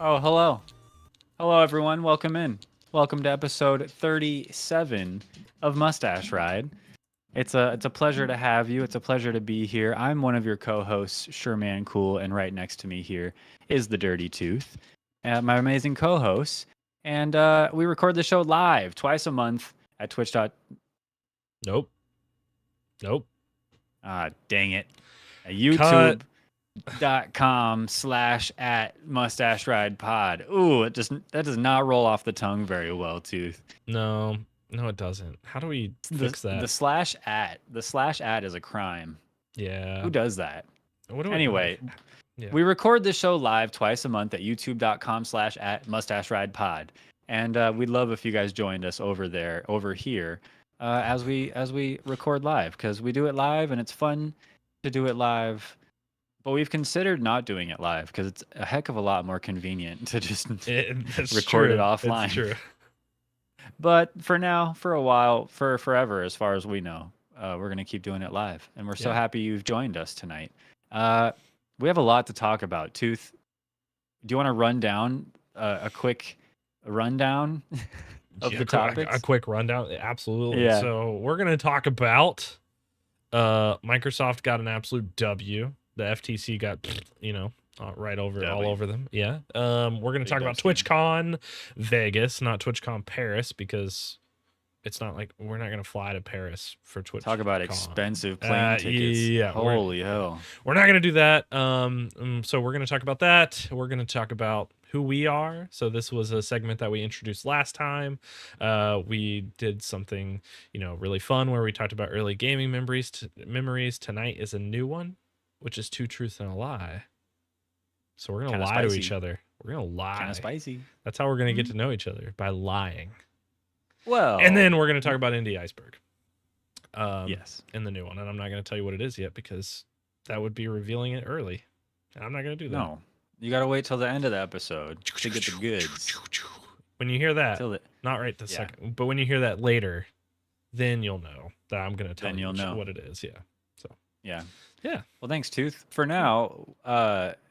Oh, hello. Hello, everyone. Welcome in. Welcome to episode 37 of Mustache Ride. It's a pleasure to have you. It's a pleasure to be here. I'm one of your co-hosts, Sherman Cool, and right next to me here is the Dirty Tooth, my amazing co-host. And we record the show live twice a month at Twitch. Nope. Nope. Dang it. Cut. YouTube.com/at Mustache Ride Pod. Ooh, that does not roll off the tongue very well, Tooth. No, no, it doesn't. How do we fix The that? /at is a crime. Yeah. Who does that? What do Anyway, yeah. we record this show live twice a month at youtube.com/at Mustache Ride Pod, and we'd love if you guys joined us over here, as we record live, because we do it live and it's fun to do it live. But we've considered not doing it live because it's a heck of a lot more convenient to just record it offline. It's true. But for now, for a while, for forever, as far as we know, we're going to keep doing it live. And we're so happy you've joined us tonight. We have a lot to talk about. Tooth, do you want to run down a quick rundown of the topics? A quick rundown? Absolutely. Yeah. So we're going to talk about Microsoft got an absolute W. The FTC got, right over all over them. Yeah. We're going to talk about TwitchCon Vegas, not TwitchCon Paris, because it's not like we're not going to fly to Paris for TwitchCon. Talk about expensive plane tickets. Yeah. Holy hell. We're not going to do that. So we're going to talk about that. We're going to talk about who we are. So this was a segment that we introduced last time. We did something, really fun where we talked about early gaming memories. Tonight is a new one, which is two truths and a lie. So we're gonna lie to each other. We're gonna lie. Kind of spicy. That's how we're gonna get to know each other, by lying. Well, and then we're gonna talk about Indie Iceberg. Yes. In the new one, and I'm not gonna tell you what it is yet because that would be revealing it early, and I'm not gonna do that. No, you gotta wait till the end of the episode to get the goods. When you hear that, not right this second, but when you hear that later, then you'll know that I'm gonna tell you what it is. Yeah. So. Yeah. Yeah. Well, thanks, Tooth. For now,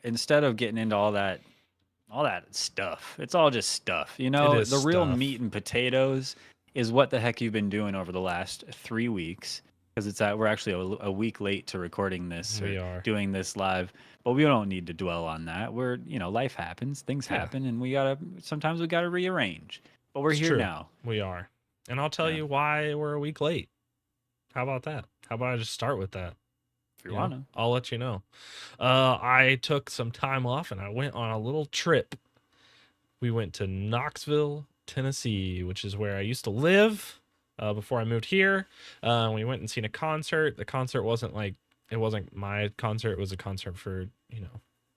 instead of getting into all that stuff, it's all just stuff. The real meat and potatoes is what the heck you've been doing over the last 3 weeks. Because we're actually a week late to recording this. We are doing this live, but we don't need to dwell on that. Life happens, things happen, and sometimes we gotta rearrange. But we're here now. We are, and I'll tell you why we're a week late. How about that? How about I just start with that? If you wanna, I'll let you know. I took some time off and I went on a little trip. We went to Knoxville, Tennessee, which is where I used to live before I moved here. We went and seen a concert. The concert wasn't my concert. It was a concert for,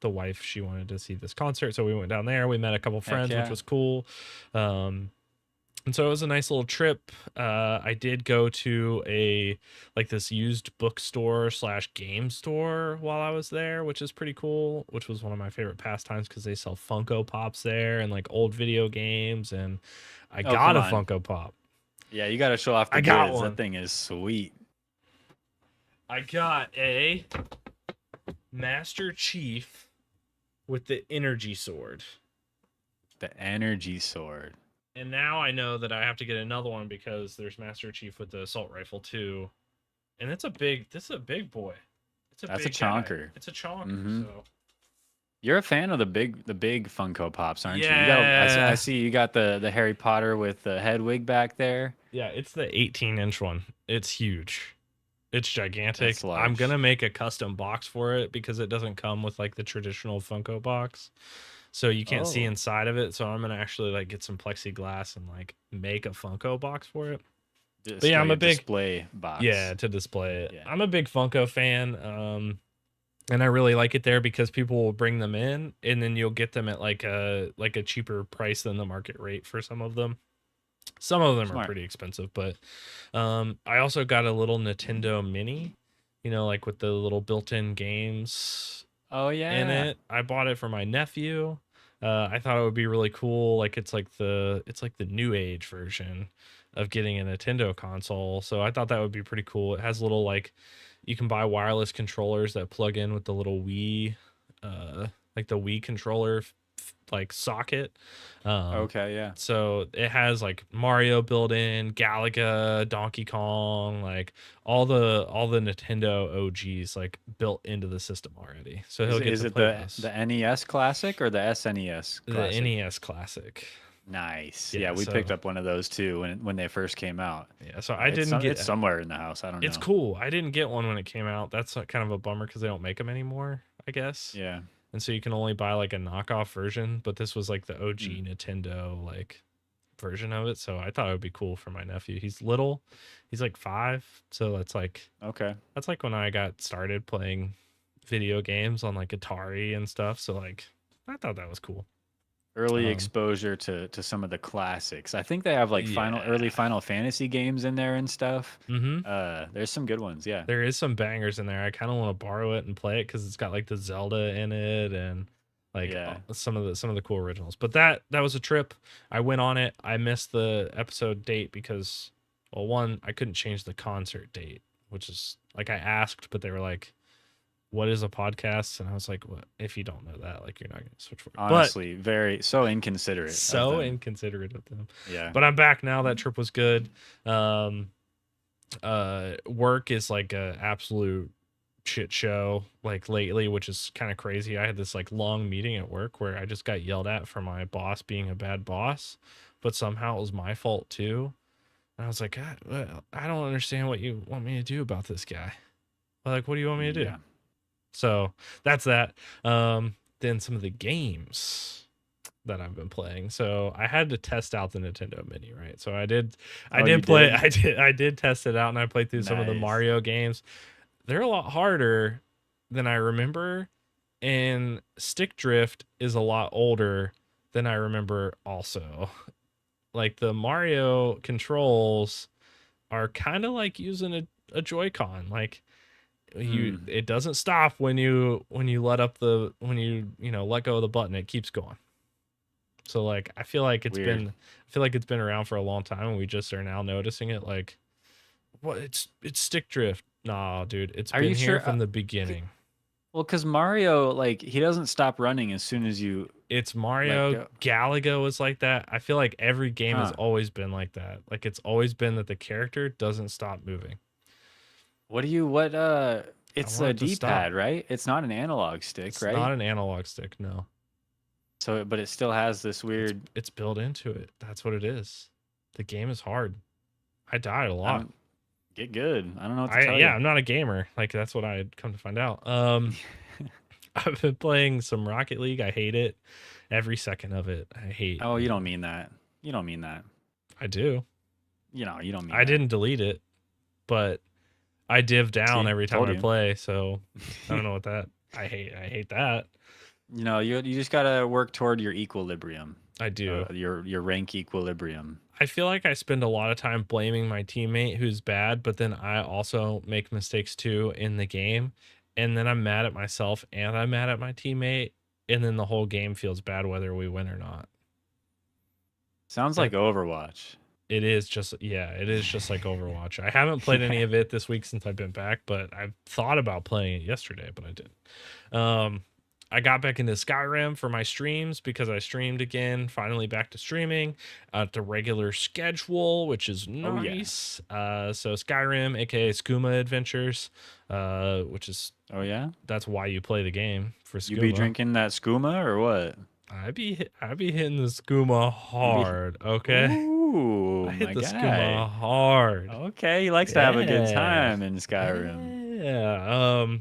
the wife. She wanted to see this concert. So we went down there. We met a couple friends, which was cool. And so it was a nice little trip. I did go to this used bookstore / game store while I was there, which is pretty cool, which was one of my favorite pastimes because they sell Funko Pops there and old video games. And I got a Funko Pop. Yeah, you got to show off the goods. That thing is sweet. I got a Master Chief with the energy sword. The energy sword. And now I know that I have to get another one because there's Master Chief with the assault rifle too. And this is a big boy. That's a chonker. It's a chonker. So you're a fan of the big Funko Pops, aren't you? I see you got the Harry Potter with the head wig back there. Yeah, it's the 18-inch one. It's huge. It's gigantic. I'm gonna make a custom box for it because it doesn't come with the traditional Funko box. So you can't see inside of it. So I'm gonna actually get some plexiglass and make a Funko box for it. But yeah, I'm a big display box. Yeah, to display it. Yeah. I'm a big Funko fan. And I really like it there because people will bring them in and then you'll get them at a cheaper price than the market rate for some of them. Some of them are pretty expensive, but I also got a little Nintendo Mini, with the little built-in games. Oh yeah. In it. I bought it for my nephew. I thought it would be really cool. It's like the new age version of getting a Nintendo console. So I thought that would be pretty cool. It has little you can buy wireless controllers that plug in with the little Wii, the Wii controller like socket. Um, Okay, yeah. so it has like Mario built in, Galaga, Donkey Kong, like all the Nintendo OGs like built into the system already. So he'll get Is to it play the those. NES Classic or the SNES The Classic? NES Classic. Nice. Yeah, Yeah, we picked so up one of those too when they first came out. yeah, so I didn't It's get somewhere in the house. I don't it's know. cool. I didn't get one when it came out. That's kind of a bummer because they don't make them anymore, I guess. Yeah. And so you can only buy like a knockoff version, but this was like the Hmm. OG Nintendo like version of it. So I thought it would be cool for my nephew. He's little. He's like 5, so Okay. that's like when I got started playing video games on like Atari and stuff. So like I thought that was cool. Early Um exposure to some of the classics. I think they have like early yeah. Final Fantasy games in there and stuff. Mhm. There's some good ones. Yeah. There is some bangers in there. I kind of want to borrow it and play it cuz it's got like the Zelda in it and like Yeah. some of the cool originals. But that was a trip. I went on it. I missed the episode date because well, one, I couldn't change the concert date, which is like I asked, but they were like, "What is a podcast?" And I was like, "What? If you don't know that, like you're not going to search for it." But Honestly, very so inconsiderate of so them. inconsiderate of them. Yeah. But I'm back now. That trip was good. Um Work is like a absolute shit show like lately, which is kind of crazy. I had this like long meeting at work where I just got yelled at for my boss being a bad boss, but somehow it was my fault too. And I was like, I don't understand what you want me to do about this guy. Like, what do you want me to do? Yeah. So that's that. Then some of the games that I've been playing. So I had to test out the Nintendo Mini, right? So I Oh, you did play, did? I did test it out, and I played through some of the Nice. Mario games. They're a lot harder than I remember, and Stick Drift is a lot older than I remember also. Like the Mario controls are kind of like using a Joy-Con. Like Hmm. it doesn't stop when you let up the when you know let go of the button, it keeps going. So like Weird. I feel like it's been around for a long time and we just are now noticing it like what it's stick drift. Nah, dude, it's Are been you here sure? from the beginning. Well, because Mario, like, he doesn't stop running as soon as you It's let Mario, go. Galaga was like that. I feel like every game has Huh. always been like that. Like it's always been that the character doesn't stop moving. What, I it's want a it to stop. D-pad, right? It's not an analog stick, It's not right? an analog stick, no. So, but it still has this It's weird, it's built into it. That's what it is. The game is hard. I died a I lot. don't get good. I don't know what to tell Yeah, you. I'm not a gamer. Like that's what I had come to find out. I've been playing some Rocket League. I hate it. Every second of it. I hate. Oh, you don't mean that. You don't mean that. I do. You don't mean I that. didn't delete it, but I div down See, every time told I you. play, so I don't know what that I hate that. You just gotta work toward your equilibrium, I do. your rank equilibrium. I feel like I spend a lot of time blaming my teammate who's bad, but then I also make mistakes too in the game. And then I'm mad at myself and I'm mad at my teammate. And then the whole game feels bad whether we win or not. Sounds like That Overwatch. it is just yeah, it is just like Overwatch. I haven't played any Yeah. of it this week since I've been back, but I've thought about playing it yesterday, but I didn't. Um I got back into Skyrim for my streams because I streamed again, finally back to streaming at the regular schedule, which is Oh yeah. nice. So Skyrim, aka Skooma Adventures, which is Oh yeah. that's why you play the game for You be Skooma. drinking that skooma or what? I be hitting the Skooma You be. hard, okay? Ooh, I hit my the guy. Skooma hard. Okay, he likes to have a good Yeah. time in Skyrim. Yeah.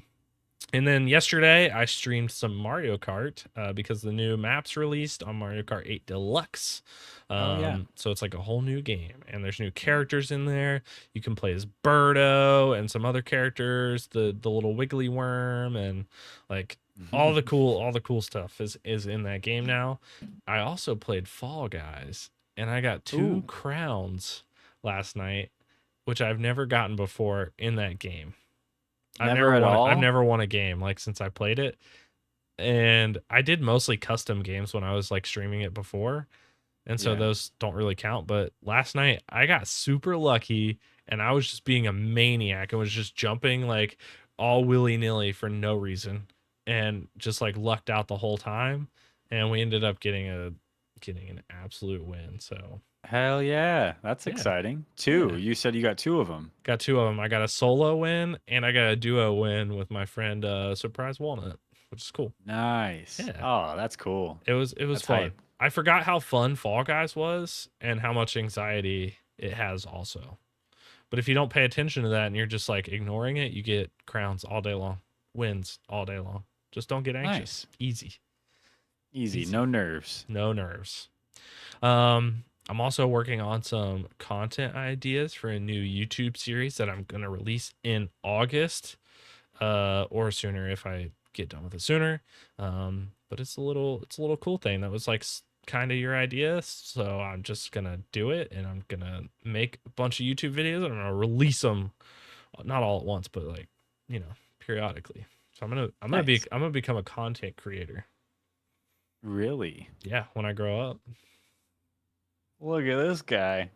And then yesterday I streamed some Mario Kart because the new maps released on Mario Kart 8 Deluxe. Oh yeah. So it's like a whole new game and there's new characters in there. You can play as Birdo and some other characters, the little wiggly worm and like all the cool stuff is in that game now. I also played Fall Guys and I got two Ooh, crowns last night, which I've never gotten before in that game. never at I've all. never won a game like since I played it. And I did mostly custom games when I was like streaming it before. And so Yeah. those don't really count, but last night I got super lucky and I was just being a maniac and was just jumping like all willy-nilly for no reason and just like lucked out the whole time and we ended up getting an absolute win. So Hell yeah, that's yeah, exciting. yeah. Two. You said you got two of them. Got two of them. I got a solo win and I got a duo win with my friend Surprise Walnut, which is cool. Nice. Yeah. Oh, that's cool. It was That's fun. hype. I forgot how fun Fall Guys was and how much anxiety it has also. But if you don't pay attention to that and you're just like ignoring it, you get crowns all day long, wins all day long. Just don't get anxious. Nice. Easy. Easy. Easy. No nerves. No nerves. I'm also working on some content ideas for a new YouTube series that I'm gonna release in August, or sooner if I get done with it sooner. But it's a little cool thing that was like kind of your idea, so I'm just gonna do it, and I'm gonna make a bunch of YouTube videos, and I'm gonna release them, not all at once, but like periodically. So Nice. I'm gonna become a content creator. Really? Yeah, when I grow up. Look at this guy.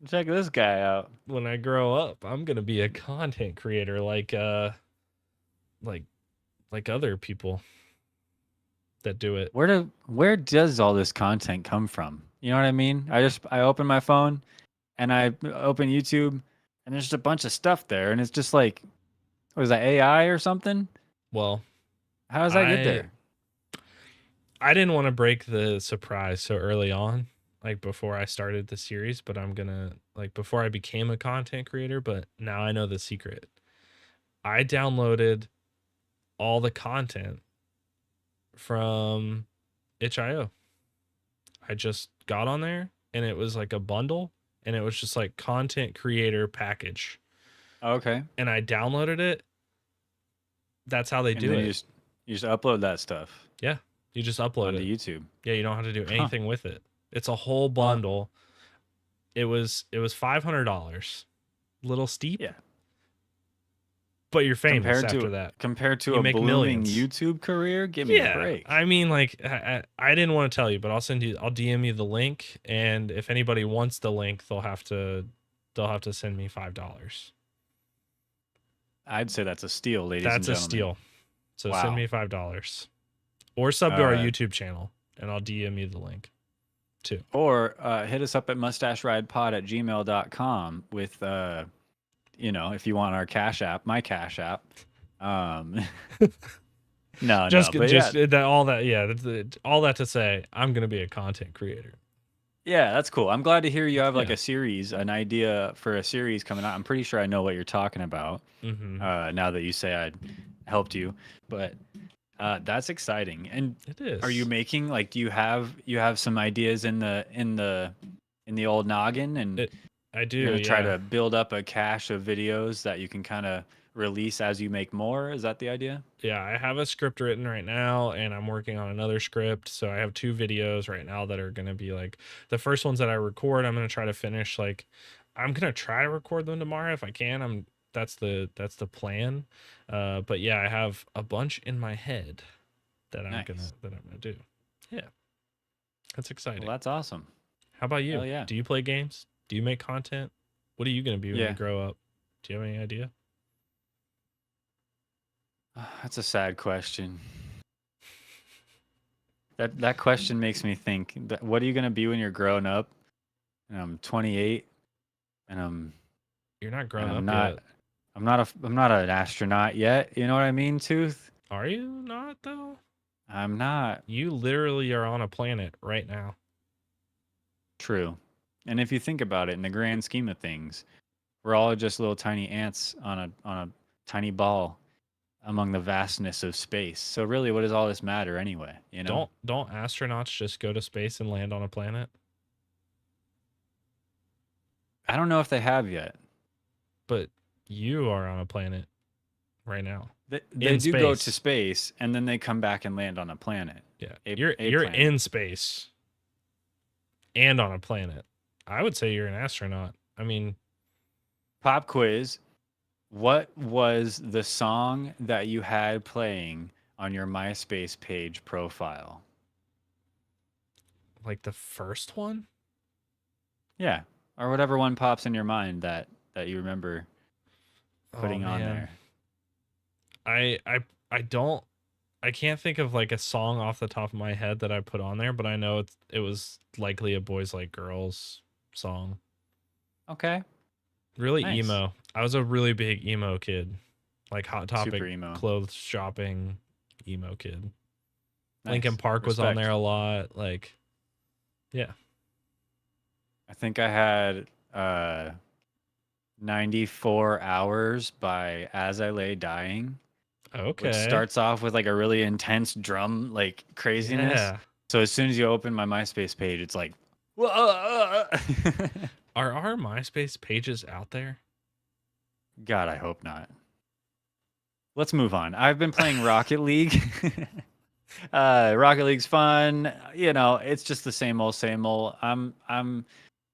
Check this guy out. When I grow up, I'm gonna be a content creator like like other people that do it. Where does all this content come from? You know what I mean? I open my phone and I open YouTube and there's just a bunch of stuff there and it's just like, was that AI or something? Well, How does that get I there? I didn't want to break the surprise so early on, like before I started the series, but I'm gonna like before I became a content creator, but now I know the secret. I downloaded all the content from itch.io. I just got on there and it was like a bundle and it was just like content creator package. Okay. And I downloaded it. That's how they And do then it. you just upload that stuff Yeah. You just upload onto it. YouTube. Yeah, you don't have to do Huh. anything with it. It's a whole Well, bundle. It was $500. Little steep, yeah. but you're famous after that. Compared to You a make blooming millions. YouTube career, give me a Yeah, break. I mean, like I didn't want to tell you, but I'll DM you the link, and if anybody wants the link, they'll have to send me $5. I'd say that's a steal, ladies and That's a gentlemen. steal. So send Wow. me $5 or sub to All our right. YouTube channel, and I'll DM you the link too. Or hit us up at mustacheridepod@gmail.com with, if you want our Cash App, my Cash App. Um, no, but yeah, Just that all that yeah all that to say, I'm gonna be a content creator. yeah, that's cool. I'm glad to hear you have like Yeah. a series, an idea for a series coming out. I'm pretty sure I know what you're talking about. Mm-hmm. Now that you say I helped you, but that's exciting. And It are you is. making like do you have some ideas in the old noggin and It. I do. you're gonna try Yeah. to build up a cache of videos that you can kind of release as you make more? Is that the idea? Yeah. I have a script written right now, and I'm working on another script. So I have two videos right now that are gonna be like the first ones that I record. I'm gonna try to finish. Like, I'm gonna try to record them tomorrow if I can. That's the plan. But yeah, I have a bunch in my head Nice. that I'm gonna do. Yeah, that's Well, exciting. that's awesome. How about Hell you? yeah. Do you play games? Do you make content? What are you gonna be when you Yeah. grow up? Do you have any idea? That's a sad question. That question makes me think. What are you gonna be when you're grown up? And I'm 28, and I'm You're not and grown I'm up not yet. I'm not an astronaut yet. You know what I mean, Tooth? Are you not though? I'm not. You literally are on a planet right now. True. And if you think about it, in the grand scheme of things, we're all just little tiny ants on a tiny ball among the vastness of space. So really, what does all this matter anyway? You know? Don't astronauts just go to space and land on a planet? I don't know if they have yet. But you are on a planet right now They in do go to space. space and then they come back and land on a planet. Yeah, A you're planet. in space and on a planet. I would say you're an astronaut. I mean, Pop quiz. What was the song that you had playing on your MySpace page profile? like the first one. Yeah, or whatever one pops in your mind that you remember Oh putting on man, there. I I I don't I can't think of like a song off the top of my head that I put on there, but I know it was likely a Boys Like Girls song. Okay, Really nice. emo. I was a really big emo kid. Like Hot Super Topic emo. clothes shopping emo kid. Linkin Nice. Park was on there Respect. a lot. Like, yeah. I think I had 94 Hours by As I Lay Dying, which Okay. starts off with like a really intense drum like craziness. Yeah. So as soon as you open my MySpace page, it's like, whoa. Are our MySpace pages out there? God, I hope not. Let's move on. I've been playing Rocket League. Rocket League's fun. You know, it's just the same old, same old. I'm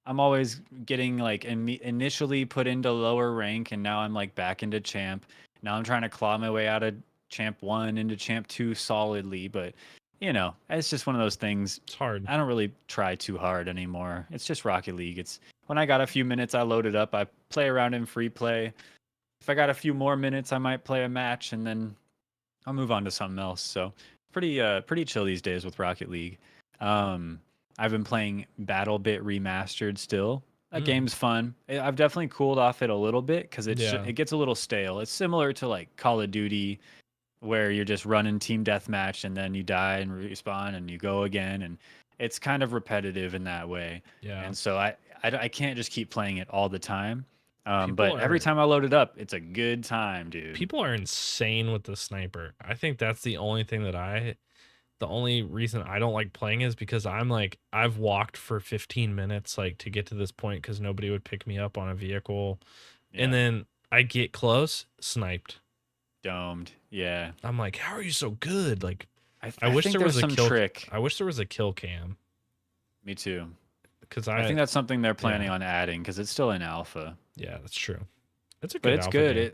always getting like initially put into lower rank, and now I'm like back into champ. Now I'm trying to claw my way out of champ one into champ two solidly, but you know, it's just one of those things. It's hard. I don't really try too hard anymore. It's just Rocket League. It's when I got a few minutes, I load it up. I play around in free play. If I got a few more minutes, I might play a match, and then I'll move on to something else. So pretty chill these days with Rocket League. Um, I've been playing Battle Bit Remastered still. That Mm. game's fun. I've definitely cooled off it a little bit because Yeah. it gets a little stale. It's similar to like Call of Duty, where you're just running team deathmatch and then you die and respawn and you go again, and it's kind of repetitive in that way. Yeah. And so I can't just keep playing it all the time. People But every are time I load it up, it's a good time, dude. people are insane with the sniper. I think that's the only reason I don't like playing is because I'm like I've walked for 15 minutes like to get to this point cuz nobody would pick me up on a vehicle, and Yeah, then I get close, sniped. domed. Yeah, I'm like, "How are you so good?" Like I I wish think there there's was a some kill trick. I wish there was a kill cam Me too. cuz I think I that's something they're planning yeah. on adding because it's still in alpha. Yeah, that's true. It's a But good it's alpha good. game.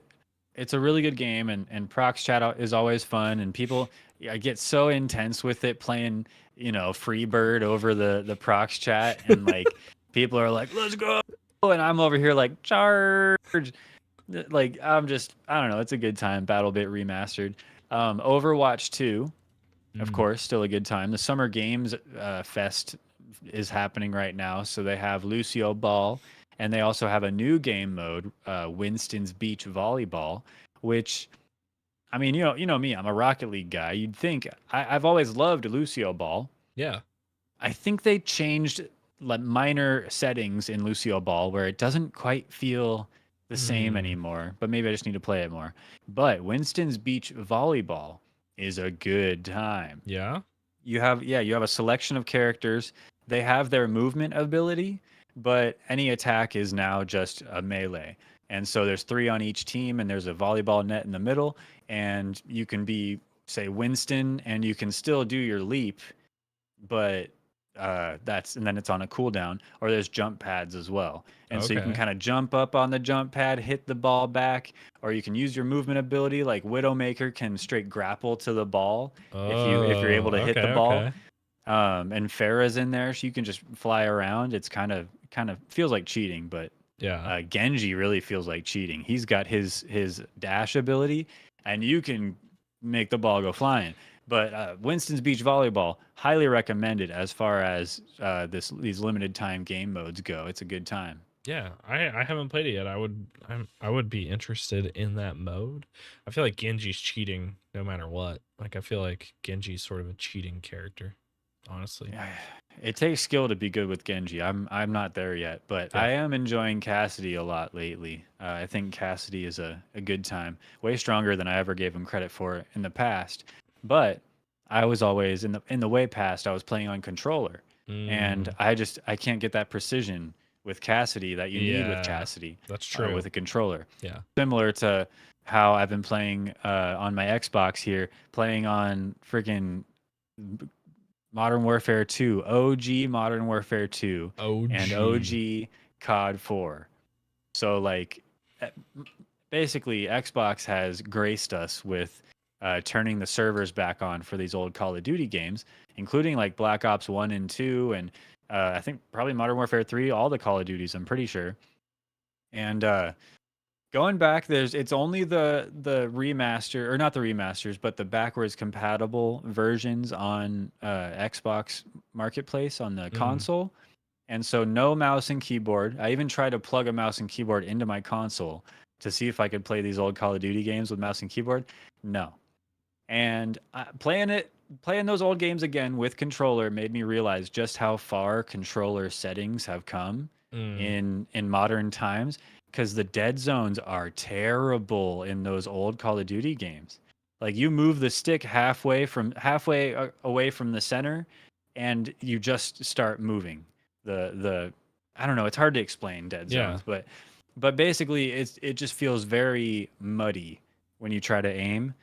It's a really good game, and prox chat is always fun, and people, yeah, get so intense with it playing, you know, Freebird over the prox chat, and like people are like, let's go, and I'm over here like, charge. Like I don't know, it's a good time. Battle Bit Remastered. Overwatch 2, of Mm. course, still a good time. The Summer Games Fest is happening right now, so they have Lucio Ball, and they also have a new game mode, Winston's Beach Volleyball, which, I mean, you know me, I'm a Rocket League guy. You'd think I've always loved Lucio Ball. Yeah. I think they changed like minor settings in Lucio Ball where it doesn't quite feel the same Mm. anymore, but maybe I just need to play it more. But Winston's Beach Volleyball is a good time. Yeah. You have a selection of characters. They have their movement ability, but any attack is now just a melee. And so there's three on each team, and there's a volleyball net in the middle, and you can be, say, Winston, and you can still do your leap, but that's and then it's on a cooldown. Or there's jump pads as well, and so you can Okay. kind of jump up on the jump pad, hit the ball back, or you can use your movement ability. Like Widowmaker can straight grapple to the ball if you're Oh, able to hit okay, the ball. okay. And Farah's in there, so you can just fly around. It's kind of feels like cheating, but Yeah. Genji really feels like cheating. He's got his dash ability, and you can make the ball go flying. But Winston's Beach Volleyball, highly recommended as far as these limited time game modes go. It's a good time. Yeah. I haven't played it yet. I would be interested in that mode. I feel like Genji's cheating no matter what. Like I feel like Genji's sort of a cheating character, honestly. Yeah, it takes skill to be good with Genji. I'm not there yet, but Yeah. I am enjoying Cassidy a lot lately. I think Cassidy is a good time, way stronger than I ever gave him credit for in the past. But I was always in the way past. I was playing on controller, and Mm, I can't get that precision with Cassidy that you need with yeah. Cassidy That's true. with a controller. Yeah. Similar to how I've been playing on my Xbox here, playing on freaking Modern Warfare 2, OG Modern Warfare 2, and OG. OG COD 4. So, like, eh, basically, Xbox has graced us with turning the servers back on for these old Call of Duty games, including like Black Ops 1 and 2, and I think probably Modern Warfare 3, all the Call of Duties, I'm pretty sure. And Going back, it's only the remaster, or not the remasters, but the backwards compatible versions on Xbox Marketplace on the Mm, console. And so no mouse and keyboard. I even tried to plug a mouse and keyboard into my console to see if I could play these old Call of Duty games with mouse and keyboard. No. And playing those old games again with controller made me realize just how far controller settings have come mm, in modern times, because the dead zones are terrible in those old Call of Duty games. Like you move the stick halfway away from the center, and you just start moving. The I don't know. It's hard to explain dead yeah. zones, but basically it just feels very muddy when you try to aim,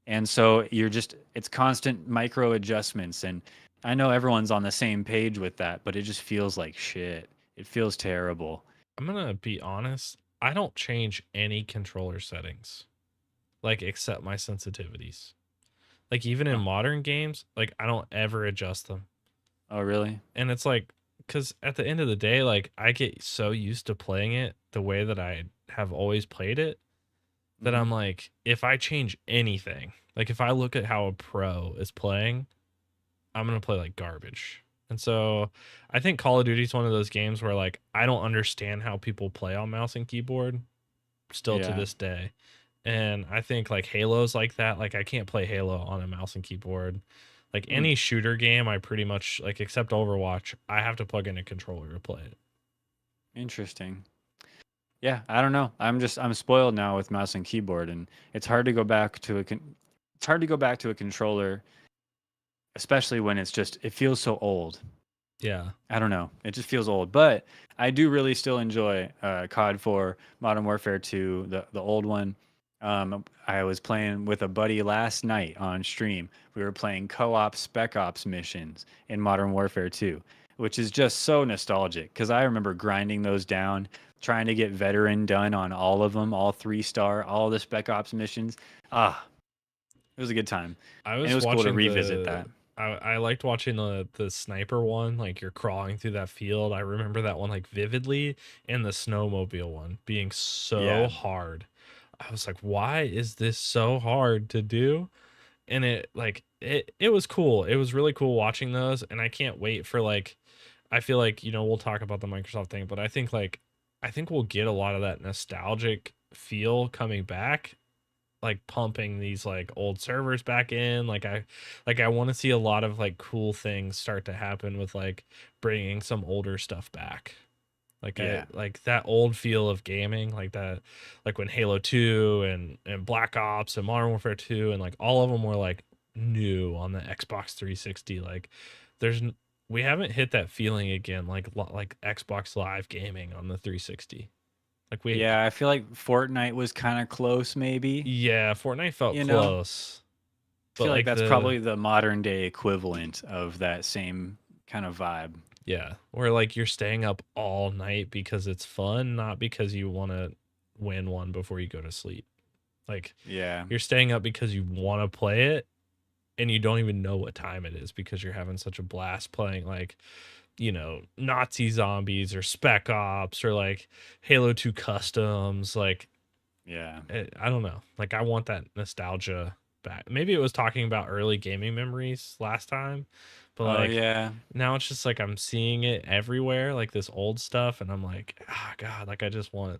and so it's constant micro adjustments. And I know everyone's on the same page with that, but it just feels like shit. It feels terrible. I'm gonna be honest. I don't change any controller settings, like except my sensitivities. Like even in Oh, modern games, like I don't ever adjust them. oh really? And it's like, because at the end of the day, like I get so used to playing it the way that I have always played it that Hmm. I'm like, if I change anything, like if I look at how a pro is playing, I'm gonna play like garbage. And so I think Call of Duty is one of those games where like I don't understand how people play on mouse and keyboard still to Yeah. this day. And I think like Halo's like that. Like I can't play Halo on a mouse and keyboard. Like Hmm. any shooter game, I pretty much like except Overwatch, I have to plug in a controller to play it. Interesting. Yeah, I don't know. I'm spoiled now with mouse and keyboard, and it's hard to go back to it's hard to go back to a controller, especially when it feels so old. Yeah. I don't know. It just feels old, but I do really still enjoy COD 4, Modern Warfare 2, the old one. I was playing with a buddy last night on stream. We were playing co-op Spec Ops missions in Modern Warfare 2, which is just so nostalgic because I remember grinding those down, trying to get veteran done on all of them, all 3-star, all the Spec Ops missions. Ah, it was a good time, I and it was was cool to watching revisit that. I liked watching the sniper one, like you're crawling through that field. I remember that one like vividly, and the snowmobile one being so Yeah, hard. I was like, why is this so hard to do? And it was cool. It was really cool watching those, and I can't wait for like I feel like, we'll talk about the Microsoft thing, but I think we'll get a lot of that nostalgic feel coming back, like pumping these like old servers back in. Like I want to see a lot of like cool things start to happen with like bringing some older stuff back. Like I yeah, like that old feel of gaming, like that, like when Halo 2 and Black Ops and Modern Warfare 2 and like all of them were like new on the Xbox 360. Like there's we haven't hit that feeling again, like Xbox Live gaming on the 360. Like we yeah. I feel like Fortnite was kind of close, maybe. Yeah, Fortnite felt You know, close, I but feel like like that's probably the modern day equivalent of that same kind of vibe. yeah, where like you're staying up all night because it's fun, not because you want to win one before you go to sleep. Like Yeah, you're staying up because you want to play it and you don't even know what time it is because you're having such a blast playing like, Nazi zombies or Spec Ops or like Halo 2 customs. Like yeah. I don't know. Like I want that nostalgia back. Maybe it was talking about early gaming memories last time, but Oh like yeah. now it's just like I'm seeing it everywhere, like this old stuff, and I'm like, ah, God, like I just want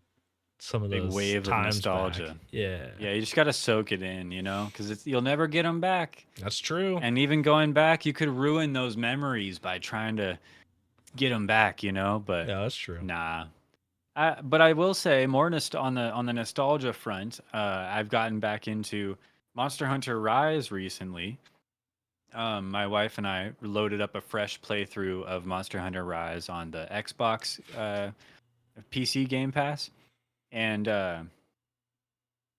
some of Big those wave of times back. nostalgia. Yeah, Yeah, you just got to soak it in, because you'll never get them back. that's true. And even going back, you could ruin those memories by trying to get them back, but Yeah, that's true. nah. But I will say more on the nostalgia front. I've gotten back into Monster Hunter Rise recently. My wife and I loaded up a fresh playthrough of Monster Hunter Rise on the Xbox PC Game Pass, and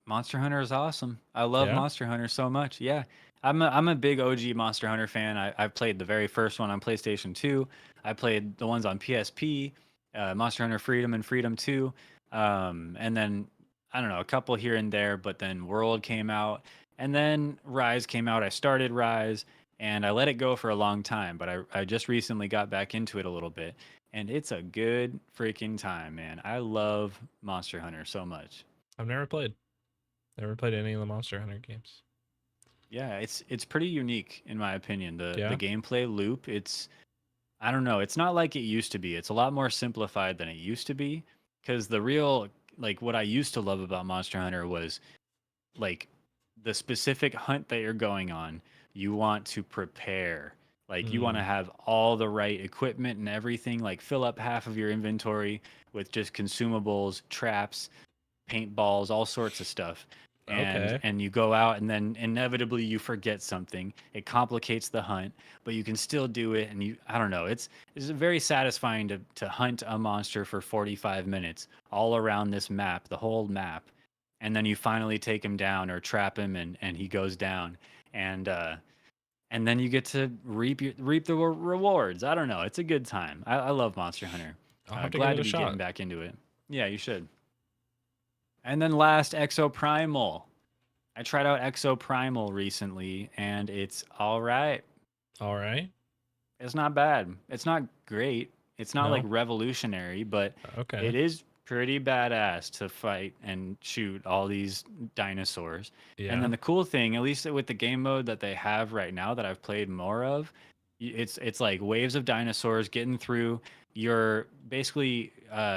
Monster Hunter is awesome. I love Yeah. Monster Hunter so much. Yeah, I'm a big OG Monster Hunter fan. I've played the very first one on PlayStation 2. I played the ones on PSP, Monster Hunter Freedom and Freedom 2, and then I don't know, a couple here and there. But then World came out, and then Rise came out. I started Rise, and I let it go for a long time. But I just recently got back into it a little bit, and it's a good freaking time, man. I love Monster Hunter so much. I've never played. Never played any of the Monster Hunter games. Yeah, it's pretty unique in my opinion. The Yeah. gameplay loop, it's I don't know, it's not like it used to be. It's a lot more simplified than it used to be because the real like what I used to love about Monster Hunter was like the specific hunt that you're going on, you want to prepare. Like you want to Mm, have all the right equipment and everything, like fill up half of your inventory with just consumables, traps, paintballs, all sorts of stuff. okay. And you go out and then inevitably you forget something. It complicates the hunt, but you can still do it and you I don't know. It's very satisfying to hunt a monster for 45 minutes all around this map, the whole map. And then you finally take him down or trap him and he goes down. And then you get to reap the rewards. I don't know. It's a good time. I love Monster Hunter. I'll have to give Glad it to a be getting shot. back into it. Yeah, you should. And then last, Exoprimal. I tried out Exoprimal recently, and it's all right. All right. It's not bad. It's not great. It's not like No. revolutionary, but Okay. it is pretty badass to fight and shoot all these dinosaurs. And then Yeah. the cool thing, at least with the game mode that they have right now that I've played more of, it's like waves of dinosaurs getting through. You're basically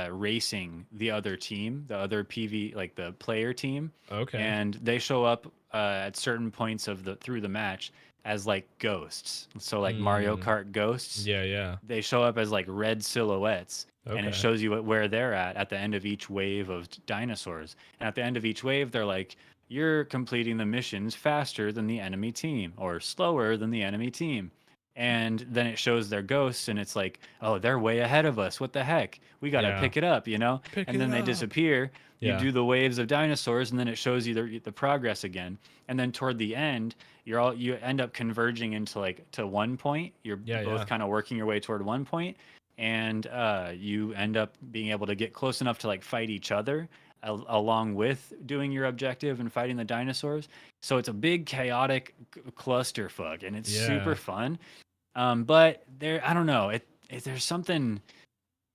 racing the other team, the other PV, like the player team, Okay. and they show up at certain points of the through the match as like ghosts. So like Mario Mm, Kart ghosts, yeah. Yeah. they show up as like red silhouettes, and it Okay. shows you where they're at the end of each wave of dinosaurs. And at the end of each wave, they're like, "You're completing the missions faster than the enemy team, or slower than the enemy team." And then it shows their ghosts, and it's like, "Oh, they're way ahead of us. What the heck? We got to Yeah. pick it up, you know?" Pick And it then they up. disappear. You Yeah. do the waves of dinosaurs, and then it shows you the progress again. And then toward the end, you end up converging into like to one point. You're Yeah. both Yeah. kind of working your way toward one point, and you end up being able to get close enough to like fight each other along with doing your objective and fighting the dinosaurs. So it's a big chaotic clusterfuck, and it's super Yeah. fun. But I don't know, there's something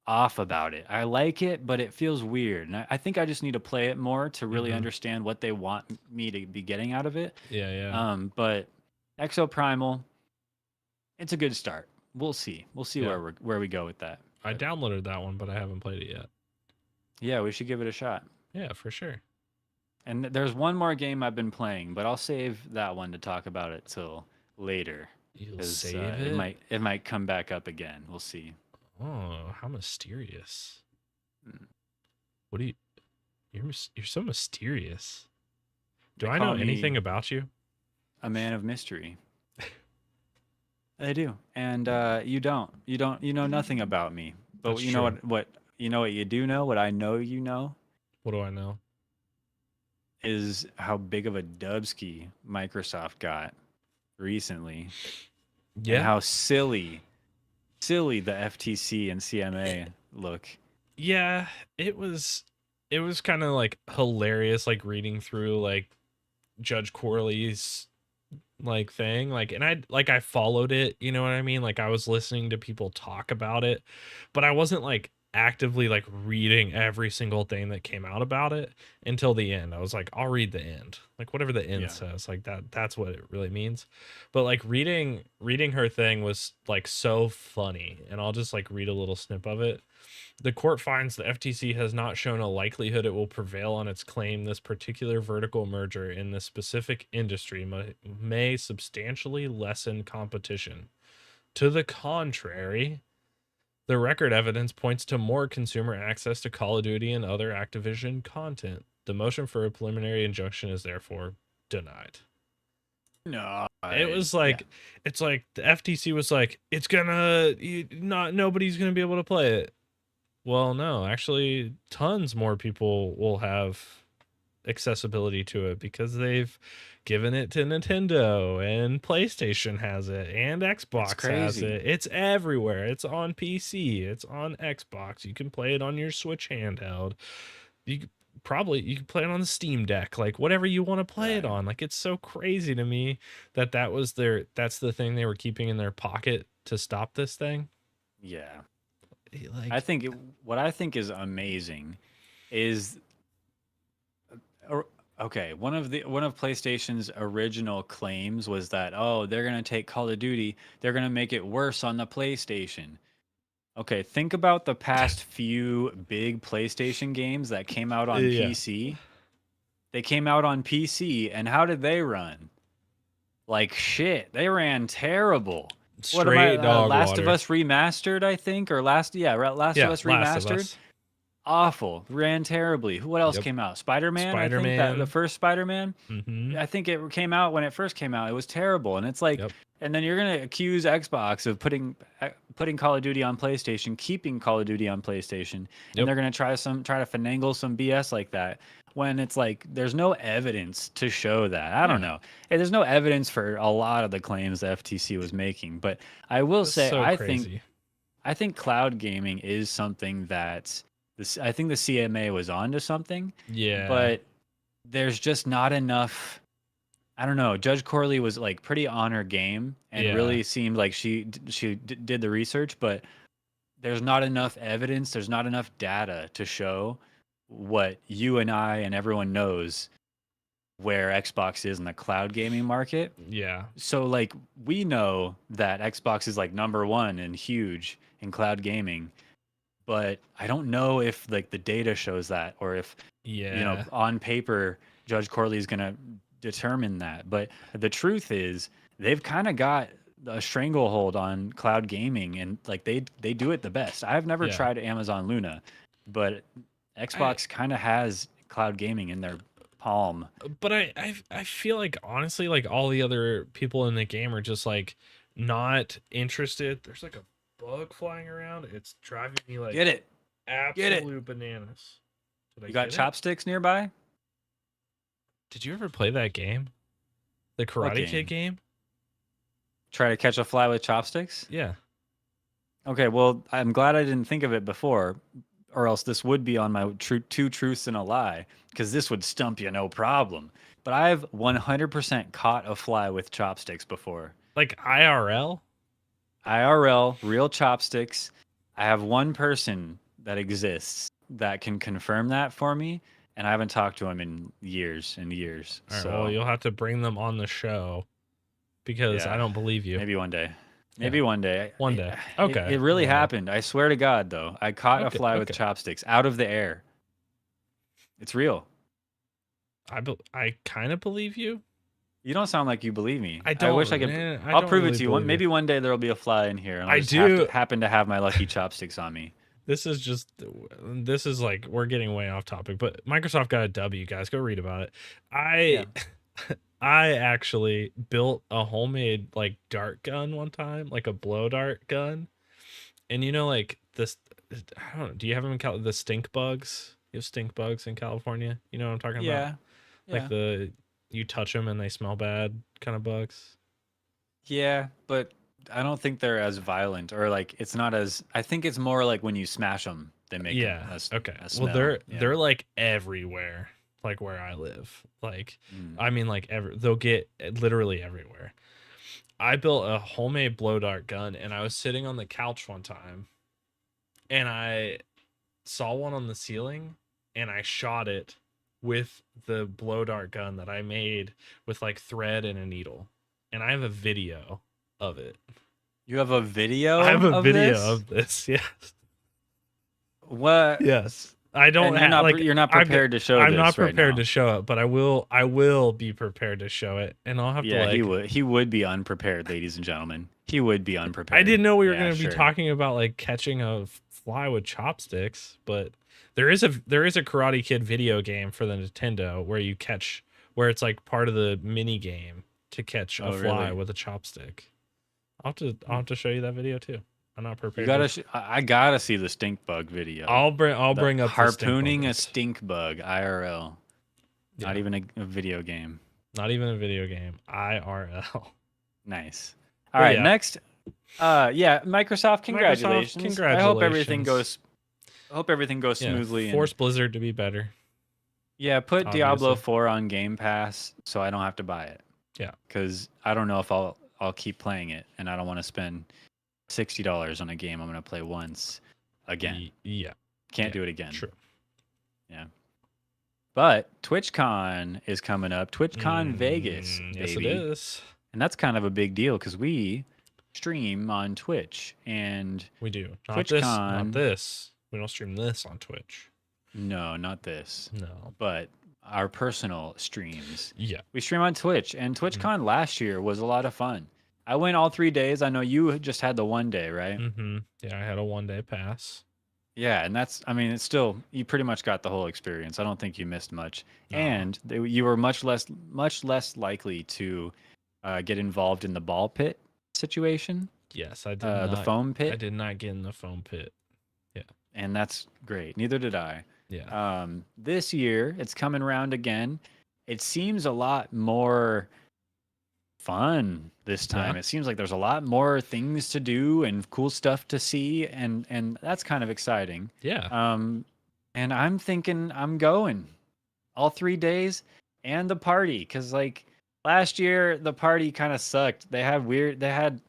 off about it. I like it, but it feels weird. And I think I just need to play it more to really Mm-hmm. understand what they want me to be getting out of it. Yeah. Yeah. But Exoprimal, it's a good start. We'll see. We'll see Yeah. where we go with that. I But downloaded that one, but I haven't played it yet. yeah, we should give it a shot. Yeah, for sure. And there's one more game I've been playing, but I'll save that one to talk about it till later You'll because save it it? might come back up again. We'll see. Oh, how mysterious. Mm. What do you you're so mysterious. Do They I know call anything me about you? a man of mystery. I do, and you don't. You know nothing about me. But That's you know true. what you know what you do know. What I know you know What do I know? is how big of a dubski Microsoft got recently, and Yeah. how silly the FTC and CMA look. Yeah, it was kind of like hilarious like reading through like Judge Corley's like thing and I followed it, you know what I mean? Like I was listening to people talk about it, but I wasn't like actively like reading every single thing that came out about it until the end. I was like, I'll read the end. Like whatever the end Yeah, says, like that's what it really means. But like reading her thing was like so funny, and I'll just like read a little snip of it. The court finds the FTC has not shown a likelihood it will prevail on its claim this particular vertical merger in this specific industry may substantially lessen competition. To the contrary, the record evidence points to more consumer access to Call of Duty and other Activision content. The motion for a preliminary injunction is therefore denied. no, It was yeah, like it's like the FTC was like it's gonna not nobody's gonna be able to play it. Well, no, actually, tons more people will have accessibility to it because they've given it to Nintendo, and PlayStation has it and it's Xbox has crazy. it. It's everywhere. It's on PC, it's on Xbox. You can play it on your Switch handheld. You could- you can play it on the Steam Deck, like whatever you want to play it Right. on. Like it's so crazy to me that that's the thing they were keeping in their pocket to stop this thing. Yeah. I Like think what I think is amazing is Okay, one of PlayStation's original claims was that, oh, they're gonna take Call of Duty, they're gonna make it worse on the PlayStation. Okay, think about the past few big PlayStation games that came out on Yeah. PC. They came out on PC, and how did they run? Like shit. They ran terrible. What am I? Straight dog Last of water. Us remastered, I think, or Last of Yeah, Us Last of remastered. Us. Awful. Ran terribly. What else Yep. came out? Spider-Man, I think that the Spider-Man. first Spider-Man. Mm-hmm. I think it came out when it first came out. It was terrible, and it's like, Yep. and then you're gonna accuse Xbox of putting Call of Duty on PlayStation, keeping Call of Duty on PlayStation, and Yep. they're gonna try to finagle some BS like that. When it's like there's no evidence to show that. I don't Yeah. know. And there's no evidence for a lot of the claims the FTC was making, but I will That's say so crazy. I think cloud gaming is something that I think the CMA was onto something, Yeah. but there's just not enough. I don't know. Judge Corley was like pretty on her game and Yeah. really seemed like did the research, but there's not enough evidence. There's not enough data to show what you and I and everyone knows where Xbox is in the cloud gaming market. Yeah. So like we know that Xbox is like number one and huge in cloud gaming, but I don't know if like the data shows that or if Yeah. on paper Judge Corley is going to determine that. But the truth is they've kind of got a stranglehold on cloud gaming and like they do it the best. I've never Yeah. tried Amazon Luna, but Xbox kind of has cloud gaming in their palm. But I feel like honestly, like all the other people in the game are just like not interested. There's like a bug flying around. It's driving me like Get it. absolute bananas. Did I You got get it? chopsticks nearby? Did you ever play that game? The Karate game? Kid game? Try to catch a fly with chopsticks? Yeah. Okay, well, I'm glad I didn't think of it before, or else this would be on my two truths and a lie, because this would stump you no problem. But I've 100% caught a fly with chopsticks before. Like IRL? IRL, real chopsticks. I have one person that exists that can confirm that for me, and I haven't talked to him in years and years. All right, So well, you'll have to bring them on the show because I yeah, don't believe you. maybe one day. Maybe one day. One day. Okay. It really One day. happened. I swear to God, though. I caught a fly with Okay. chopsticks out of the air. It's real. I kind of believe you. You don't sound like you believe me. I don't. wish I could. I'll prove it to you. Maybe one day there will be a fly in here, and I'll just happen to have my lucky chopsticks on me. This is like we're getting way off topic, but Microsoft got a W, guys. Go read about it. I actually built a homemade like dart gun one time, like a blow dart gun. And like this, I don't know. Do you have them in the stink bugs? You have stink bugs in California? You know what I'm talking about? Yeah. Like you touch them and they smell bad kind of bugs. Yeah, but I don't think they're as violent, or like it's not as. I think it's more like when you smash them, they make okay. A smell. Well, they're like everywhere, like where I live. Like I mean, like they'll get literally everywhere. I built a homemade blow dart gun, and I was sitting on the couch one time, and I saw one on the ceiling, and I shot it with the blow dart gun that I made with like thread and a needle, and I have a video of it. You have a video? I have a video of this. Yes. What? Yes. I don't have you're not prepared to show. I'm not prepared to show it, but I will be prepared to show it, and I'll have to like. He would be unprepared, ladies and gentlemen. He would be unprepared. I didn't know we were going to be talking about like catching a fly with chopsticks, but there is a Karate Kid video game for the Nintendo where it's like part of the mini game to catch a fly with a chopstick. I'll have to show you that video too. I'm not prepared. I gotta see the stink bug video. I'll bring up harpooning a stink bug IRL. Yeah. Not even a video game. Not even a video game. IRL. Nice. All right, next. Microsoft, congratulations. Congratulations. I hope everything goes smoothly. Force Blizzard to be better. Yeah, put obviously Diablo 4 on Game Pass so I don't have to buy it. Yeah. Because I don't know if I'll keep playing it, and I don't want to spend $60 on a game I'm going to play once again. Yeah. Can't do it again. True. Yeah. But TwitchCon is coming up. TwitchCon Vegas, Yes, it baby. is. And that's kind of a big deal because we stream on Twitch. And We do. Not this. Not TwitchCon, this. We don't stream this on Twitch. no, not this, No. but our personal streams. Yeah. We stream on Twitch. And TwitchCon last year was a lot of fun. I went all 3 days. I know you just had the one day, right? Mm-hmm. Yeah, I had a 1-day pass. Yeah, and that's, I mean, it's still, you pretty much got the whole experience. I don't think you missed much. No. And you were much less likely to get involved in the ball pit situation, Yes, I did the not. foam I pit, did not get in the foam pit. and that's great. Neither did I. Yeah. This year, it's coming around again. It seems a lot more fun this time. Yeah. It seems like there's a lot more things to do and cool stuff to see, and that's kind of exciting. Yeah. And I'm thinking I'm going all 3 days and the party because like last year the party kind of sucked. It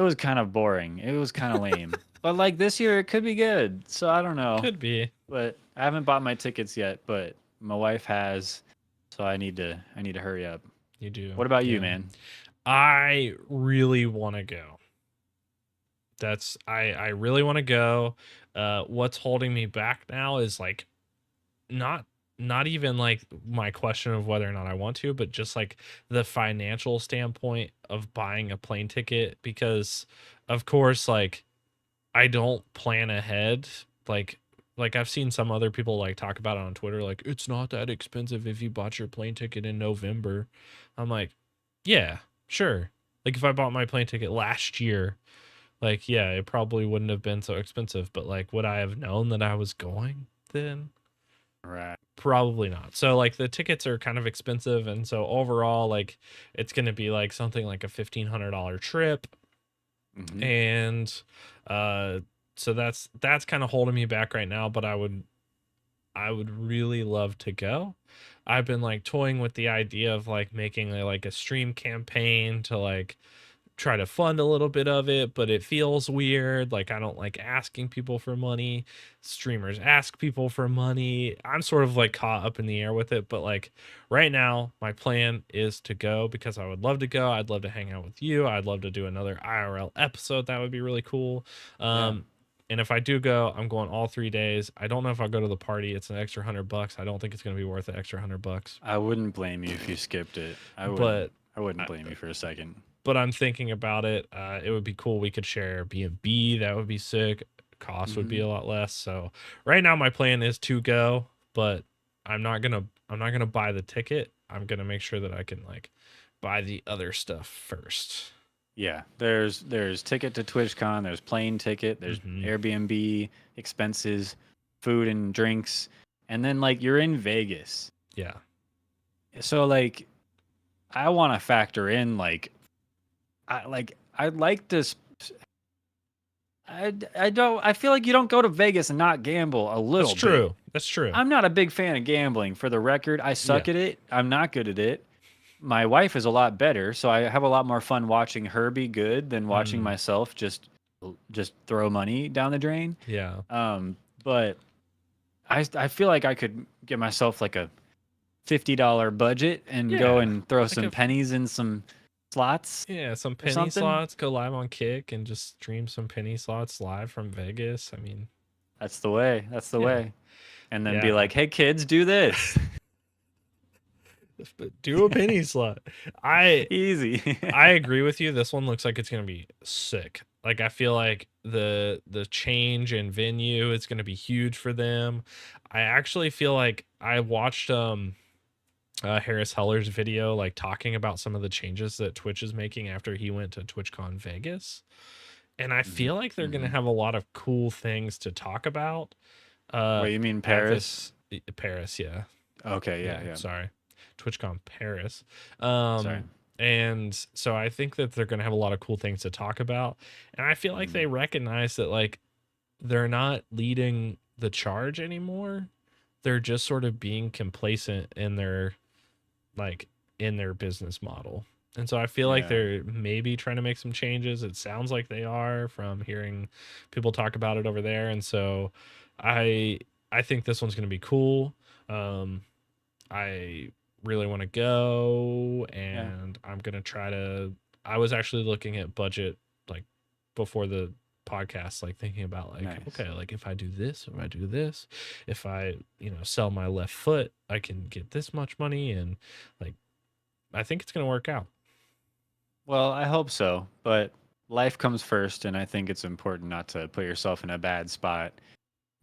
was kind of boring. It was kind of lame. But like this year it could be good. So I don't know. Could be. But I haven't bought my tickets yet, but my wife has. So I need to hurry up. You do. What about you, Yeah. man? I really want to go. I really want to go. What's holding me back now is like not even like my question of whether or not I want to, but just like the financial standpoint of buying a plane ticket because of course like I don't plan ahead like I've seen some other people like talk about it on Twitter like it's not that expensive if you bought your plane ticket in November. I'm like, yeah, sure. Like if I bought my plane ticket last year, like yeah, it probably wouldn't have been so expensive, but like would I have known that I was going then? Right. Probably not. So like the tickets are kind of expensive and so overall like it's going to be like something like a $1,500 trip Mhm. and so that's kind of holding me back right now, but I would really love to go. I've been like toying with the idea of like making like a stream campaign to like try to fund a little bit of it, but it feels weird. Like I don't like asking people for money. Streamers ask people for money. I'm sort of like caught up in the air with it, but like right now my plan is to go because I would love to go. I'd love to hang out with you. I'd love to do another IRL episode. That would be really cool. Yeah. And if I do go, I'm going all 3 days. I don't know if I'll go to the party. It's an extra $100. I don't think it's going to be worth the extra $100. I wouldn't blame you if you skipped it. But I wouldn't blame you for a second. but I'm thinking about it. It would be cool. We could share Airbnb. That would be sick. Cost would be a lot less. So right now my plan is to go, but I'm not gonna buy the ticket. I'm gonna make sure that I can like buy the other stuff first. Yeah, there's ticket to TwitchCon, there's plane ticket, there's Mhm. Airbnb expenses, food and drinks, and then like you're in Vegas. Yeah. So like I want to factor in like I'd like this. I don't, I feel like you don't go to Vegas and not gamble a little That's bit. true. That's true. I'm not a big fan of gambling, for the record. I suck at it. I'm not good at it. My wife is a lot better, so I have a lot more fun watching her be good than watching myself just throw money down the drain. Yeah. But I feel like I could get myself like a $50 budget and go Yeah, and throw like some a- pennies in some slots. Yeah, some penny something? slots, go live on Kick and just stream some penny slots live from Vegas. I mean, That's the way. That's the Yeah. way. And then be Yeah. like, "Hey kids, do this." but do a penny slot. I Easy. I agree with you. This one looks like it's gonna be sick. Like I feel like the change in venue is gonna be huge for them. I actually feel like I watched Harris Heller's video like talking about some of the changes that Twitch is making after he went to TwitchCon Vegas. And I feel like they're gonna have a lot of cool things to talk about. Wait, you mean at Paris? Paris, yeah. Okay, yeah. Sorry. TwitchCon Paris. Sorry. And so I think that they're going to have a lot of cool things to talk about. And I feel like they recognize that like they're not leading the charge anymore. They're just sort of being complacent in their business model. And so I feel like Yeah. they're maybe trying to make some changes. It sounds like they are from hearing people talk about it over there. And so I think this one's going to be cool. Um, I really want to go, Yeah. and I'm gonna try to. I was actually looking at budget like before the podcast, like thinking about like, Nice. okay, like if I do this, if I do this, if I sell my left foot, I can get this much money, and like I think it's gonna work out. Well, I hope so, but life comes first, and I think it's important not to put yourself in a bad spot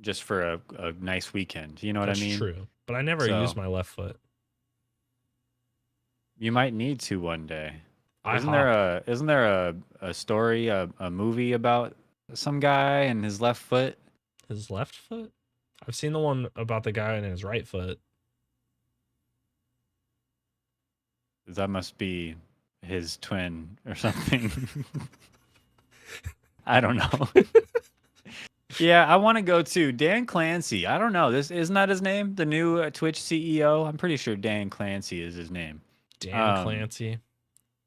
just for a nice weekend. You know what I That's mean? true, but I never use So my left foot. you might need to one day. I Isn't there hop a story, a movie about some guy and his left foot? his left foot. I've seen the one about the guy in his right foot. That must be his twin or something. I don't know. Yeah, I want to go too. Dan Clancy. I don't know. This isn't that his name? The new Twitch CEO. I'm pretty sure Dan Clancy is his name. Dan Clancy,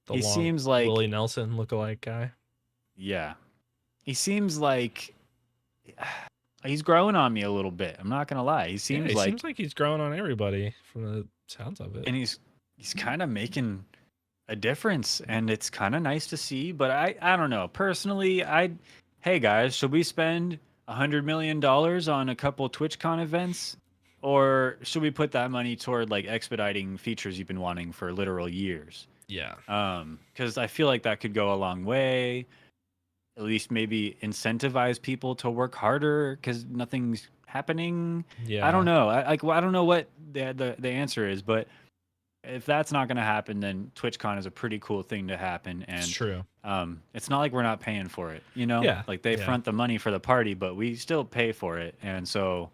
the He long seems like Willie Nelson lookalike guy. yeah. He seems like he's growing on me a little bit. I'm not gonna lie. He Yeah, seems he like, seems like he's growing on everybody from the sounds of it. and he's kind of making a difference, and it's kind of nice to see. But I don't know. Personally, hey guys, should we spend $100 million on a couple TwitchCon events, or should we put that money toward like expediting features you've been wanting for literal years? Yeah. Because I feel like that could go a long way. At least maybe incentivize people to work harder because nothing's happening. Yeah. I don't know. I don't know what the answer is, but if that's not going to happen, then TwitchCon is a pretty cool thing to happen. It's And true. it's not like we're not paying for it, you know? Yeah. Like they Yeah. front the money for the party, but we still pay for it. And so,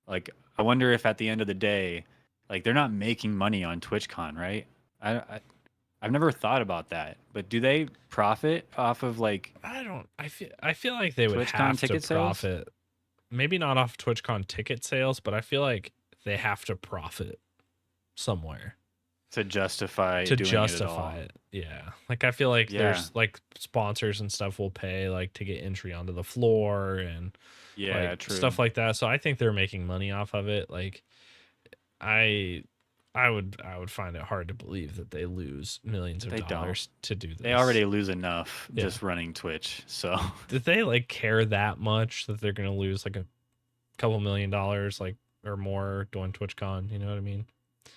like, I wonder if at the end of the day, like they're not making money on TwitchCon, right? I've never thought about that, but do they profit off of like I don't. I feel like they would TwitchCon have to ticket sales? profit. Maybe not off TwitchCon ticket sales, but I feel like they have to profit somewhere To justify to doing justify it. Yeah. Like I feel like Yeah. there's like sponsors and stuff will pay like to get entry onto the floor and Yeah, like true. stuff like that. So I think they're making money off of it. Like I would find it hard to believe that they lose millions of They don't. dollars to do this. They already lose enough Yeah. just running Twitch. So Did they like care that much that they're gonna lose like a couple $1 million like or more doing TwitchCon? You know what I mean? I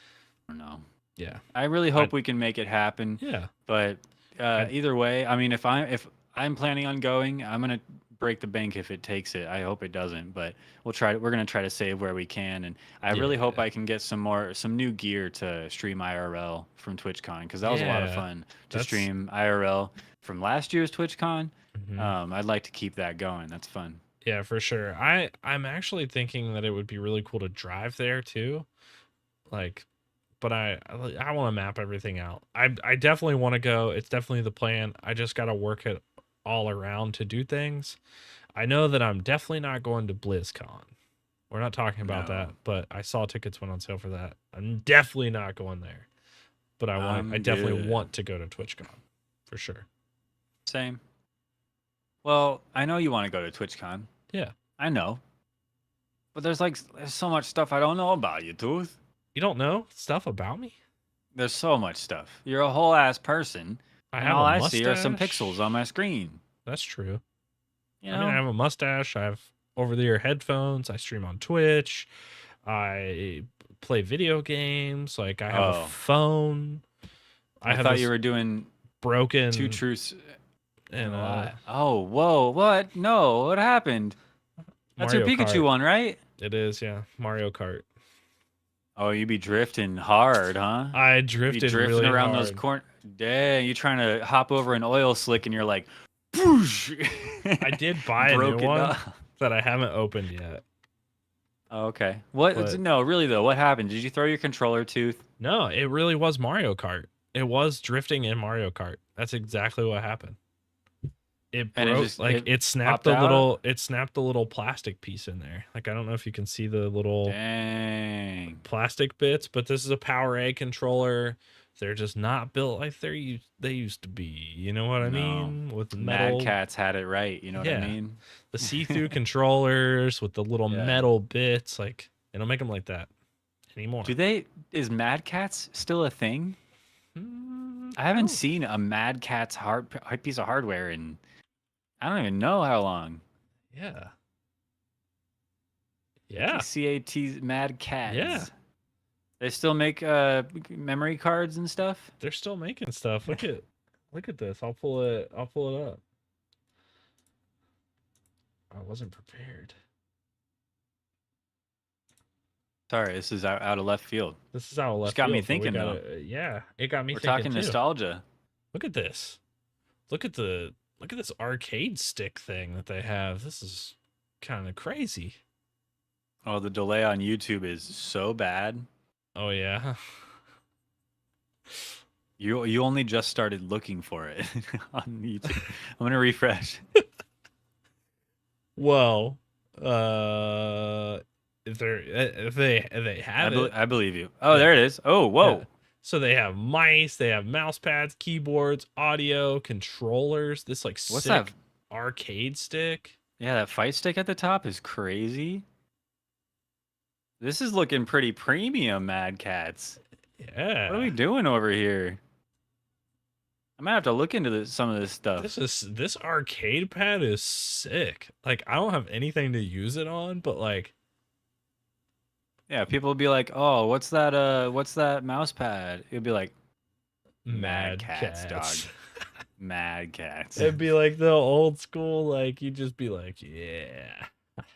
don't know. Yeah. I really hope we can make it happen. Yeah. But either way, I mean, if I'm planning on going, I'm gonna break the bank if it takes it. I hope it doesn't, but we're gonna try to save where we can, and I really hope Yeah. I can get some new gear to stream IRL from TwitchCon because that was a lot of Yeah, fun to that's- stream IRL from last year's TwitchCon. Mhm. I'd like to keep that going. That's fun. Yeah, for sure. I'm actually thinking that it would be really cool to drive there too. Like, but I want to map everything out. I definitely want to go. It's definitely the plan. I just got to work it all around to do things. I know that I'm definitely not going to BlizzCon. We're not talking about No. that, but I saw tickets went on sale for that. I'm definitely not going there. But I definitely good. want to go to TwitchCon for sure. Same. Well, I know you want to go to TwitchCon. Yeah. I know. But there's so much stuff I don't know about you, Tooth. You don't know stuff about me? There's so much stuff. You're a whole ass person, I and have all a I mustache. see are some pixels on my screen. That's true. You I know? mean, I have a mustache. I have over-the-ear headphones. I stream on Twitch. I play video games. Like I have Oh. a phone. I have thought this you were doing broken two truths and and a lie. Oh, whoa, what? No, what happened? That's Mario your Pikachu Kart. one, right? It is, yeah. Mario Kart. Oh, you be drifting hard, huh? I You drifted be drifting really around hard. those corners. Dang, you trying to hop over an oil slick, and you're like, whoosh. I did buy a Broke new it one up. that I haven't opened yet. Oh, okay. What? But- No, really though. What happened? Did you throw your controller, Tooth? No, it really was Mario Kart. It was drifting in Mario Kart. That's exactly what happened. It And it broke, just- like it it snapped popped out? it snapped the little plastic piece in there. Like I don't know if you can see the little Dang. plastic bits, but this is a Power A controller. They're just not built like they used to be. You know what I No. mean? With the metal, Mad Cats had it right. You know what Yeah. I mean? the see-through controllers with the little Yeah. metal bits. Like they don't make them like that. anymore. Is Mad Cats still a thing? I haven't seen a Mad Catz piece of hardware in I don't even know how long. Yeah. Yeah. CAT Mad Yeah. Cats. They still make memory cards and stuff. They're still making stuff. Look at this. I'll pull it up. I wasn't prepared. Sorry, this is out of left field. This is out of left Just got me field, but thinking though. yeah, it got me We're thinking talking too. nostalgia. Look at this. Look at this arcade stick thing that they have. This is kind of crazy. Oh, the delay on YouTube is so bad. Oh yeah. You only just started looking for it on YouTube. I'm gonna refresh. Well, if they have it, I believe you. Oh, there it is. Oh, whoa. yeah. So they have mice, they have mouse pads, keyboards, audio, controllers. This like What's sick that? arcade stick. Yeah, that fight stick at the top is crazy. This is looking pretty premium, Mad Cats. Yeah. What are we doing over here? I might have to look into some of this stuff. This arcade pad is sick. Like I don't have anything to use it on, but like Yeah, people will be like, "Oh, what's that mouse pad?" It'd be like Mad Cats, Cats. dog. Mad Cats. It'd be like the old school, like you'd just be like, yeah.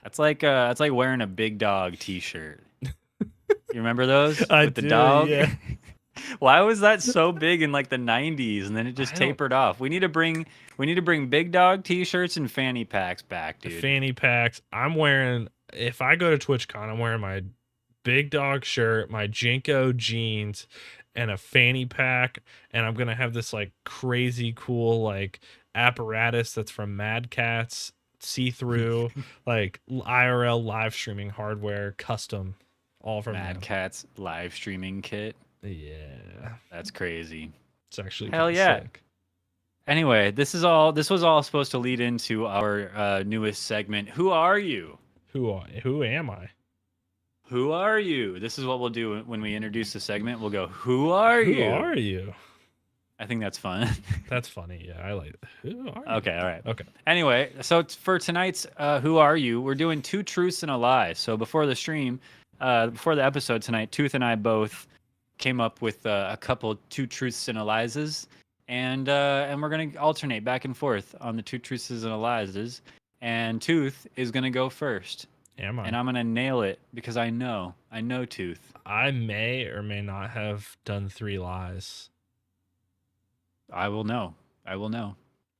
That's like wearing a Big Dog T-shirt. You remember those I with the do, dog? yeah. Why was that so big in like the 90s and then it just tapered off? We need to bring Big Dog T-shirts and fanny packs back, The dude. fanny packs. If I go to TwitchCon, I'm wearing my Big Dog shirt, my Jinko jeans, and a fanny pack, and I'm gonna have this like crazy cool like apparatus that's from Mad Cats, see-through, like IRL live streaming hardware, custom, all from Mad them. Catz live streaming kit. Yeah, That's crazy. it's actually Hell kinda yeah. sick. Anyway, this was all supposed to lead into our newest segment. Who are you? Who am I? Who are you? This is what we'll do when we introduce the segment. We'll go, "Who are you?" Who are you? I think that's fun. That's funny. Yeah, I like. Who are you? Okay, all right. Okay. Anyway, so for tonight's "Who Are You?" we're doing 2 truths and a lie. So before the stream, before the episode tonight, Tooth and I both came up with a couple 2 truths and a lies, and we're gonna alternate back and forth on the 2 truths and a lies. And Tooth is gonna go first, Am I? and I'm gonna nail it because I know Tooth. I may or may not have done 3 lies. I will know.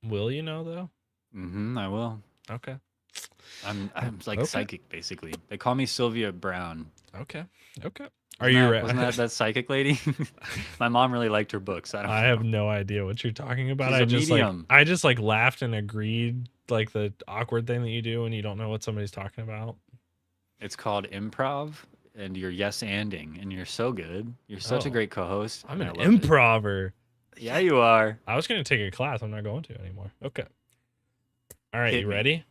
Will you know though? I will. Okay. I'm like Okay. psychic basically. They call me Sylvia Brown. Okay. Are you ready? Wasn't that psychic lady? My mom really liked her books. I don't I know. have no idea what you're talking about. She's a medium. I just like laughed and agreed, like the awkward thing that you do when you don't know what somebody's talking about. It's called improv, and you're yes-anding, and you're so good. You're such a Oh. great co-host. I'm and an I love it. improver. Yeah, you are. I was gonna take a class. I'm not going to anymore. Okay. All right. Hit You me. ready?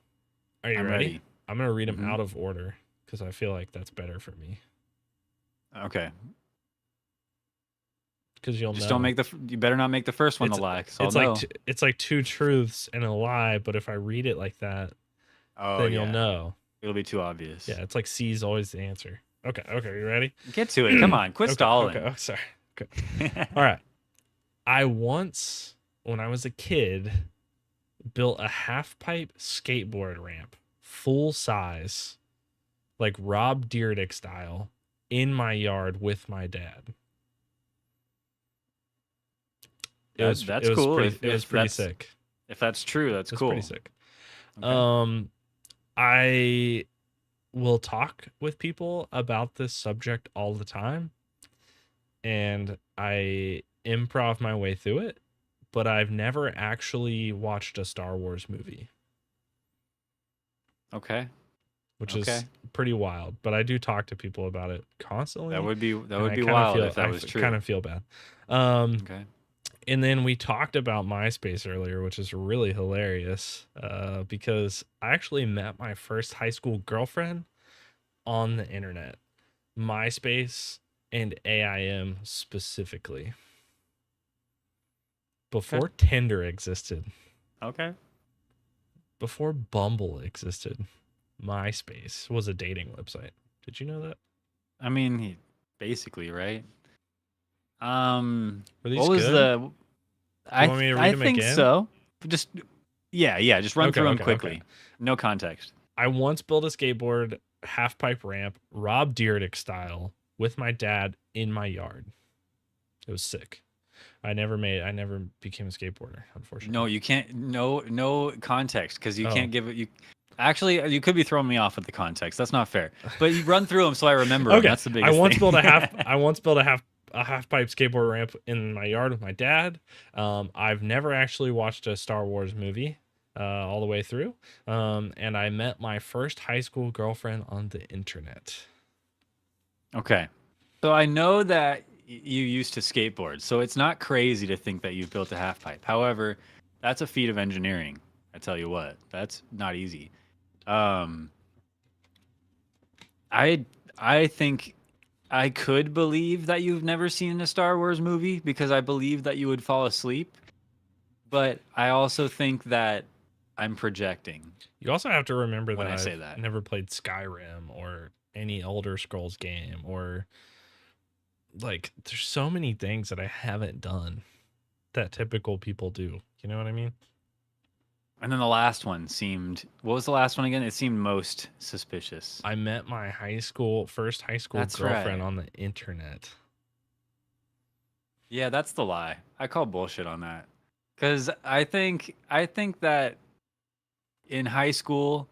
Are you I'm ready? ready. I'm gonna read them Mhm. out of order because I feel like that's better for me. Okay. Because you'll Just know. don't make you better not make the first one the lie. 'Cause I'll It's know. like it's like 2 truths and a lie, but if I read it like that, then you'll know. It'll be too obvious. Yeah, it's like C is always the answer. Okay, you ready? Get to it. Come on. Quit stalling. Okay. Oh, sorry. Okay. All right. I once, when I was a kid, built a half pipe skateboard ramp, full size, like Rob Dyrdek style, in my yard with my dad. That's cool. It was pretty sick. If that's true, that's It's cool. pretty sick. Okay. I will talk with people about this subject all the time, and I improv my way through it, but I've never actually watched a Star Wars movie, Okay. which Okay. is pretty wild. But I do talk to people about it constantly. That would be and I wild kinda if that was true. kind of feel bad. Okay. And then we talked about MySpace earlier, which is really hilarious because I actually met my first high school girlfriend on the internet. MySpace and AIM specifically. Okay. Before Tinder existed, Okay. before Bumble existed, MySpace was a dating website. Did you know that? I mean, basically, right? Were What these was good? the? Do you want me to read I them think again? so. Just yeah. Just run Okay, through them okay, okay. quickly. No context. I once built a skateboard half pipe ramp, Rob Dyrdek style, with my dad in my yard. It was sick. I never became a skateboarder, No, unfortunately. you can't. No context because you Oh. can't give it. You actually you could be throwing me off with the context. That's not fair. But you run through them so I remember them. Okay. That's the biggest thing. I once built a half pipe skateboard ramp in my yard with my dad. I've never actually watched a Star Wars movie all the way through. And I met my first high school girlfriend on the internet. Okay. So I know that you used to skateboard, so it's not crazy to think that you've built a half pipe. However, that's a feat of engineering. I tell you what, that's not easy. Um, I I think I could believe that you've never seen a Star Wars movie because I believe that you would fall asleep. But I also think that I'm projecting You also have to remember when that I say I've that. never played Skyrim or any Elder Scrolls game, or like there's so many things that I haven't done that typical people do. You know what I mean? And then the last one seemed. What was the last one again? It seemed most suspicious. I met my first high school That's girlfriend right. on the internet. Yeah, that's the lie. I call bullshit on that. Cuz I think that in high school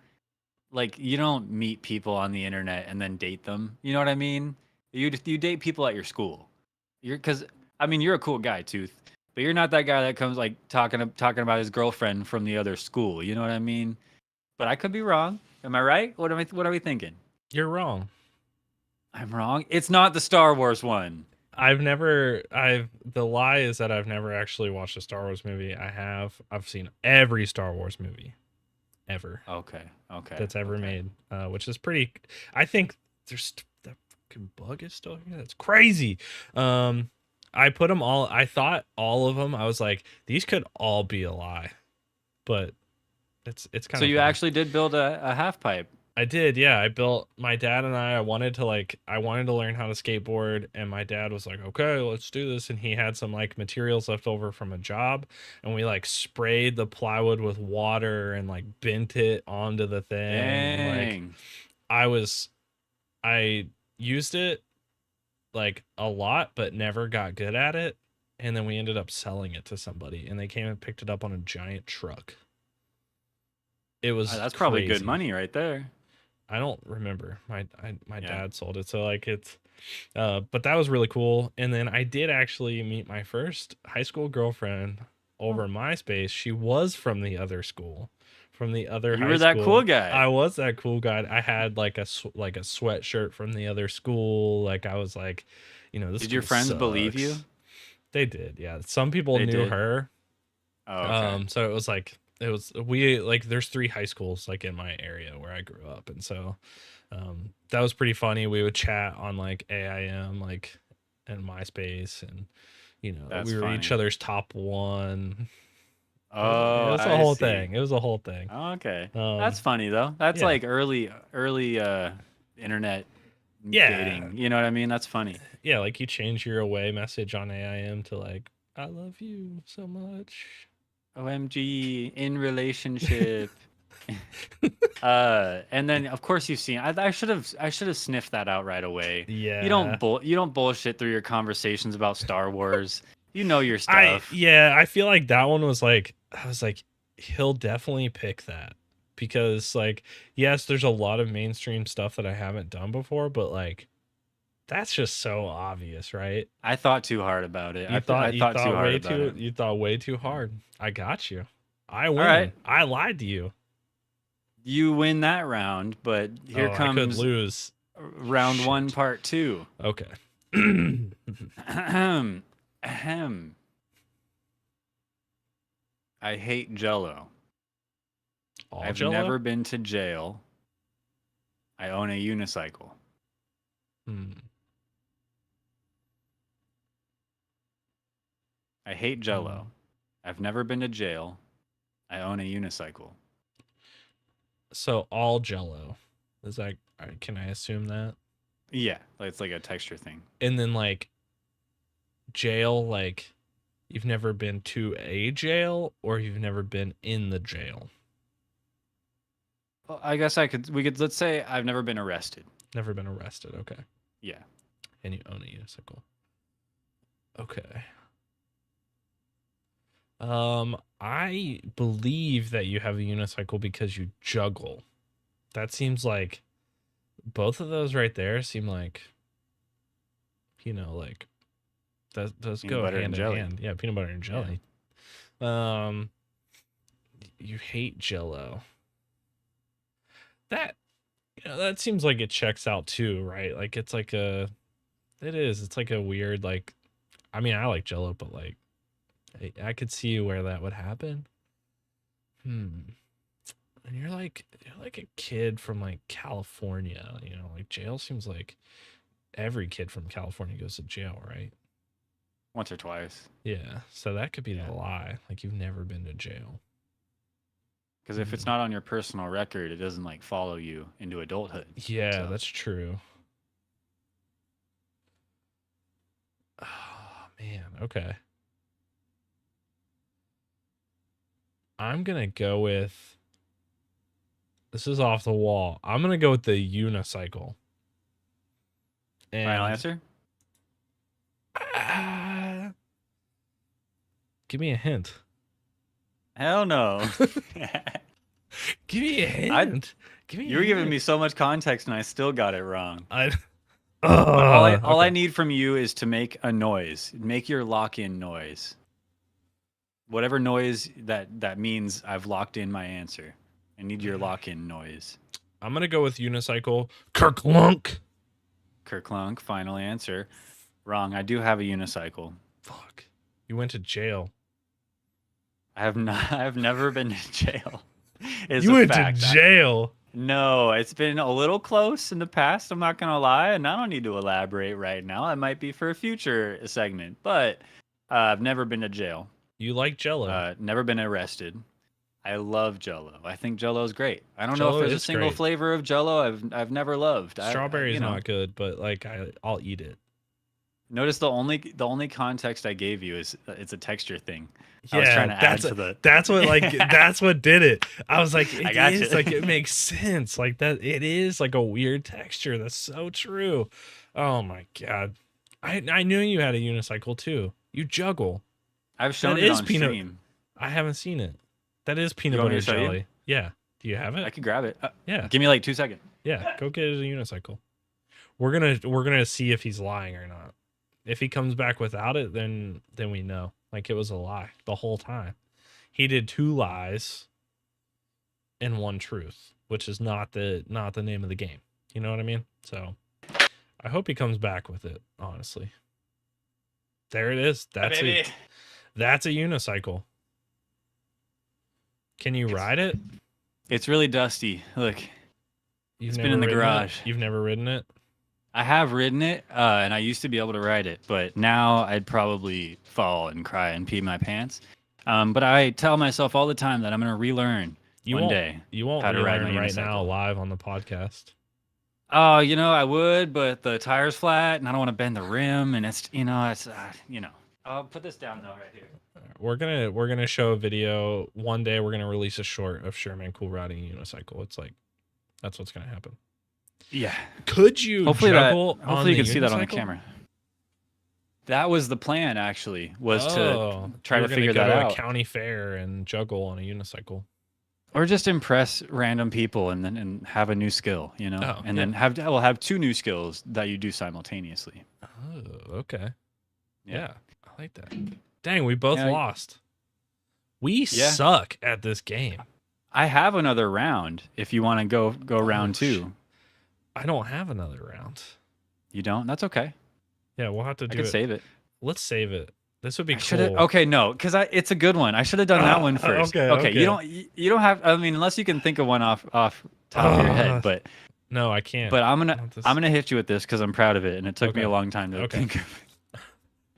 like you don't meet people on the internet and then date them. You know what I mean? You date people at your school. You're cuz I mean, you're a cool guy, Tooth, but you're not that guy that comes like talking about his girlfriend from the other school. You know what I mean? But I could be wrong. Am I right? What are we thinking? You're wrong. I'm wrong. It's not the Star Wars one. The lie is that I've never actually watched a Star Wars movie. I've seen every Star Wars movie ever Okay. Okay. that's ever Okay. made, which is pretty. I think there's that fucking bug is still here. That's crazy. Um, I put them all. I thought all of them. I was like, these could all be a lie, but it's kind So of you funny. actually did build a half pipe. I did, yeah. I built my dad and I wanted to learn how to skateboard, and my dad was like, "Okay, let's do this." And he had some like materials left over from a job, and we like sprayed the plywood with water and like bent it onto the thing, and like Dang. I was I used it like a lot but never got good at it, and then we ended up selling it to somebody, and they came and picked it up on a giant truck. It was That's probably good crazy. money right there. I don't remember. My Yeah. dad sold it, so like it's but that was really cool. And then I did actually meet my first high school girlfriend Oh. over MySpace. She was from the other school, from the other You high were that cool school. I guy. was that cool guy. I had like like a sweatshirt from the other school. Like I was like, this Did your school friends believe you? sucks. They did, yeah. Some people They knew did. her. Oh, okay. So it was like we like there's three high schools like in my area where I grew up, and so that was pretty funny. We would chat on like AIM, like, and MySpace, and That's we were each funny. other's top one. It Oh, was a I whole see. thing. It was a whole thing. Okay. That's Um, funny though. That's yeah, like early internet yeah, dating. You know what I mean? That's funny. yeah. Like you change your away message on AIM to like, "I love you so much." OMG in relationship. And then of course you've seen. I should have sniffed that out right away. Yeah, You don't bullshit through your conversations about Star Wars. You know your stuff. I feel like that one was like I was like he'll definitely pick that because like yes, there's a lot of mainstream stuff that I haven't done before, but like that's just so obvious, right? I thought too hard about it. I You thought too thought hard about it. way too hard. I got you. I All right, win. I lied to you. you win that round, but here Oh, I could comes lose. round one, Shit. part two. Okay. Ahem. Ahem. I hate Jello. All I've Jello? never been to jail. I own a unicycle. Hmm. I hate Jello. I've never been to jail. I own a unicycle. So all Jello. Is that? Can I assume that? Yeah, it's like a texture thing. And then like jail, like you've never been to a jail, or you've never been in the jail. Well, I guess we could, let's say I've never been arrested. Never been arrested. Okay. Yeah. And you own a unicycle. Okay. I believe that you have a unicycle because you juggle. That seems like both of those right there seem like, like that does Peanut go butter hand and in jelly. hand. Yeah, peanut butter and jelly. You hate Jello. That that seems like it checks out too, right? Like it's like it's like a weird, like, I mean, I like Jello, but like I could see where that would happen. And you're like a kid from like California, like jail seems like every kid from California goes to jail, right? Once or twice. Yeah, so that could be the lie. Like you've never been to jail. Because if it's not on your personal record, it doesn't like follow you into adulthood. Yeah, So. that's true. Oh man, okay. I'm gonna go with, this is off the wall. I'm gonna go with the unicycle. And Final answer? Give me a hint. Hell no. Give me a hint. You were giving me so much context and I still got it wrong. All All I need from you is to make a noise. Make your lock-in noise. Whatever noise that means, I've locked in my answer. I need your lock-in noise. I'm gonna go with unicycle. Kerklunk. Kerklunk, final answer. Wrong. I do have a unicycle. Fuck. You went to jail. I've never been to jail. You went to jail. No, it's been a little close in the past, I'm not gonna lie, and I don't need to elaborate right now. It might be for a future segment, but I've never been to jail. You like Jello? Never been arrested. I love Jello. I think Jello is great. I don't know if there's a single flavor of Jello I've never loved. Strawberry is not good, but like I'll eat it. Notice the only context I gave you is it's a texture thing. Yeah, I was trying to add to the. That's what that's what did it. I was like, I got you. Like it makes sense. Like that, it is like a weird texture. That's so true. Oh my god, I knew you had a unicycle too. You juggle. I've shown it on stream. I haven't seen it. That is peanut butter jelly. Yeah. Do you have it? I could grab it. Yeah. Give me like 2 seconds. Yeah. Go get it a unicycle. We're gonna see if he's lying or not. If he comes back without it, then we know. Like it was a lie the whole time. He did 2 lies and 1 truth, which is not the name of the game. You know what I mean? So I hope he comes back with it, honestly. There it is. That's a unicycle. Can you ride it? It's really dusty. Look, it's been in the garage. You've never ridden it? I have ridden it, and I used to be able to ride it, but now I'd probably fall and cry and pee my pants. But I tell myself all the time that I'm going to relearn one day. You won't how to ride relearn my right unicycle. now live on the podcast. Oh, I would, but the tire's flat, and I don't want to bend the rim, and it's. I'll put this down though, right here. We're gonna show a video one day. We're gonna release a short of Sherman Cool riding a unicycle. It's like, that's what's gonna happen. Yeah. Could you hopefully juggle? Hopefully you can see that on the camera. That was the plan, actually, was to try to figure that out. A county fair and juggle on a unicycle, or just impress random people and have a new skill, then have 2 new skills that you do simultaneously. Oh, okay. Yeah, I like that. Dang, we both lost. We suck at this game. I have another round if you want to go round 2. I don't have another round. You don't? That's okay. Yeah, we'll have to do it. I can save it. Let's save it. This would be cool. Okay, no, because it's a good one. I should have done that one first. Okay. You don't have. I mean, unless you can think of one off top of your head, but No, I can't. But I'm Not this- gonna hit you with this because I'm proud of it, and it took me Okay. a long time to Okay.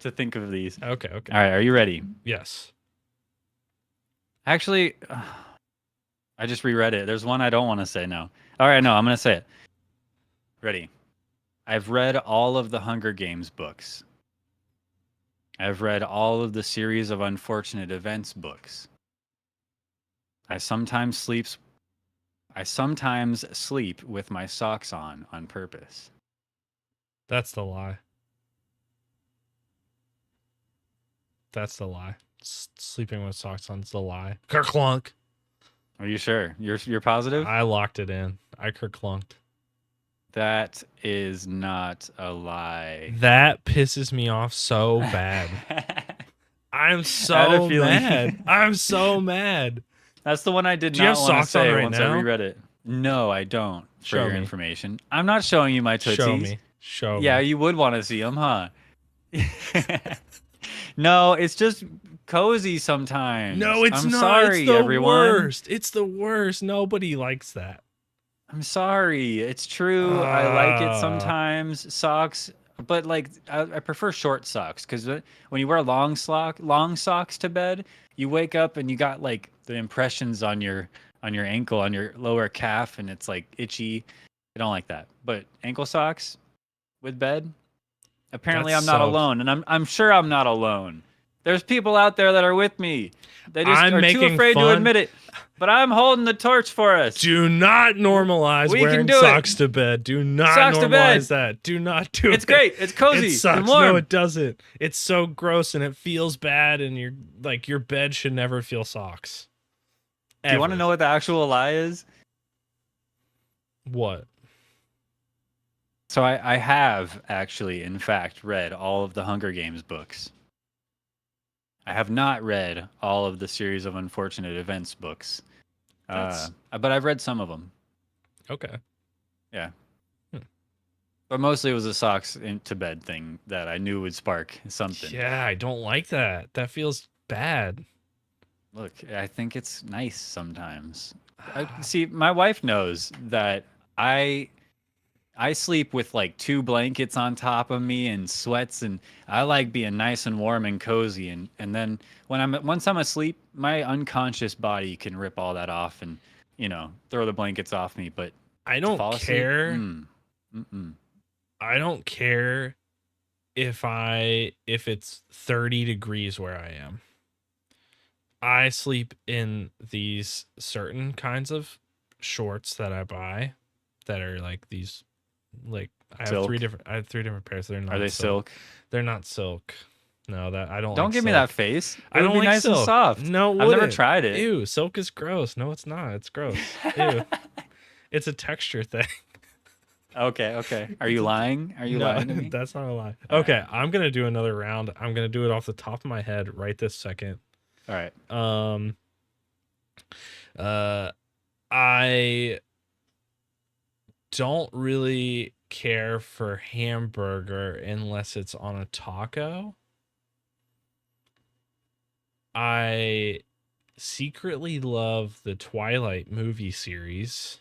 think of these. Okay. Okay. All right, are you ready? Yes. Actually, I just reread it. There's one I don't want to say now. All right, no, I'm gonna say it. Ready? I've read all of the Hunger Games books. I've read all of the series of unfortunate events books. I sometimes sleep with my socks on purpose. That's the lie. That's the lie. Sleeping with socks on is the lie. Kerklunk. Are you sure? You're positive? I locked it in. I kerklunked. That is not a lie. That pisses me off so bad. I'm had a so feeling. mad. I'm so mad. That's the one I did Do you not have want to socks on say right once now? I reread it. No, I don't. For Show your me. information, I'm not showing you my tootsies. Show me. Show Yeah, me. you would want to see them, huh? No, it's just cozy sometimes. No, it's I'm not. sorry, It's the everyone. worst. It's the worst. Nobody likes that. I'm sorry. It's true. I like it Ah. sometimes. Socks, but like I prefer short socks because when you wear long socks to bed, you wake up and you got like the impressions on your ankle, on your lower calf, and it's like itchy. I don't like that. But ankle socks with bed. Apparently, That I'm not sucks. alone, and I'm sure I'm not alone. There's people out there that are with me. They just I'm are too making afraid to fun. admit it. But I'm holding the torch for us. Do not normalize We can wearing do it. socks to bed. Do not Socks to bed. normalize that. Do not do it. It's great. It's cozy. It sucks. And warm. No, it doesn't. It's so gross and it feels bad. And you're like, your bed should never feel socks. Do you want to know what the actual lie is? What? So I have actually, in fact, read all of the Hunger Games books. I have not read all of the series of unfortunate events books, but I've read some of them. Okay. Yeah. But mostly it was a socks into bed thing that I knew would spark something. Yeah, I don't like that. That feels bad. Look, I think it's nice sometimes. See, my wife knows that I sleep with like 2 blankets on top of me and sweats, and I like being nice and warm and cozy. And then once I'm asleep, my unconscious body can rip all that off and throw the blankets off me. But I to don't fall asleep, care. mm-mm. I don't care if it's 30 degrees where I am. I sleep in these certain kinds of shorts that I buy that are like these, like I have Silk? 3 different pairs. They're not Are they silk? They're not silk. No, that I don't. Don't like give me silk. that face. It I don't would be like nice silk. and soft. No, I've never wouldn't. tried it. Ew, silk is gross. No, it's not. It's gross. Ew. It's a texture thing. Okay. Are you lying? Are you lying to me? That's not a lie. Okay, I'm gonna do another round. I'm gonna do it off the top of my head right this second. All right. I don't really care for hamburger unless it's on a taco. I secretly love the Twilight movie series.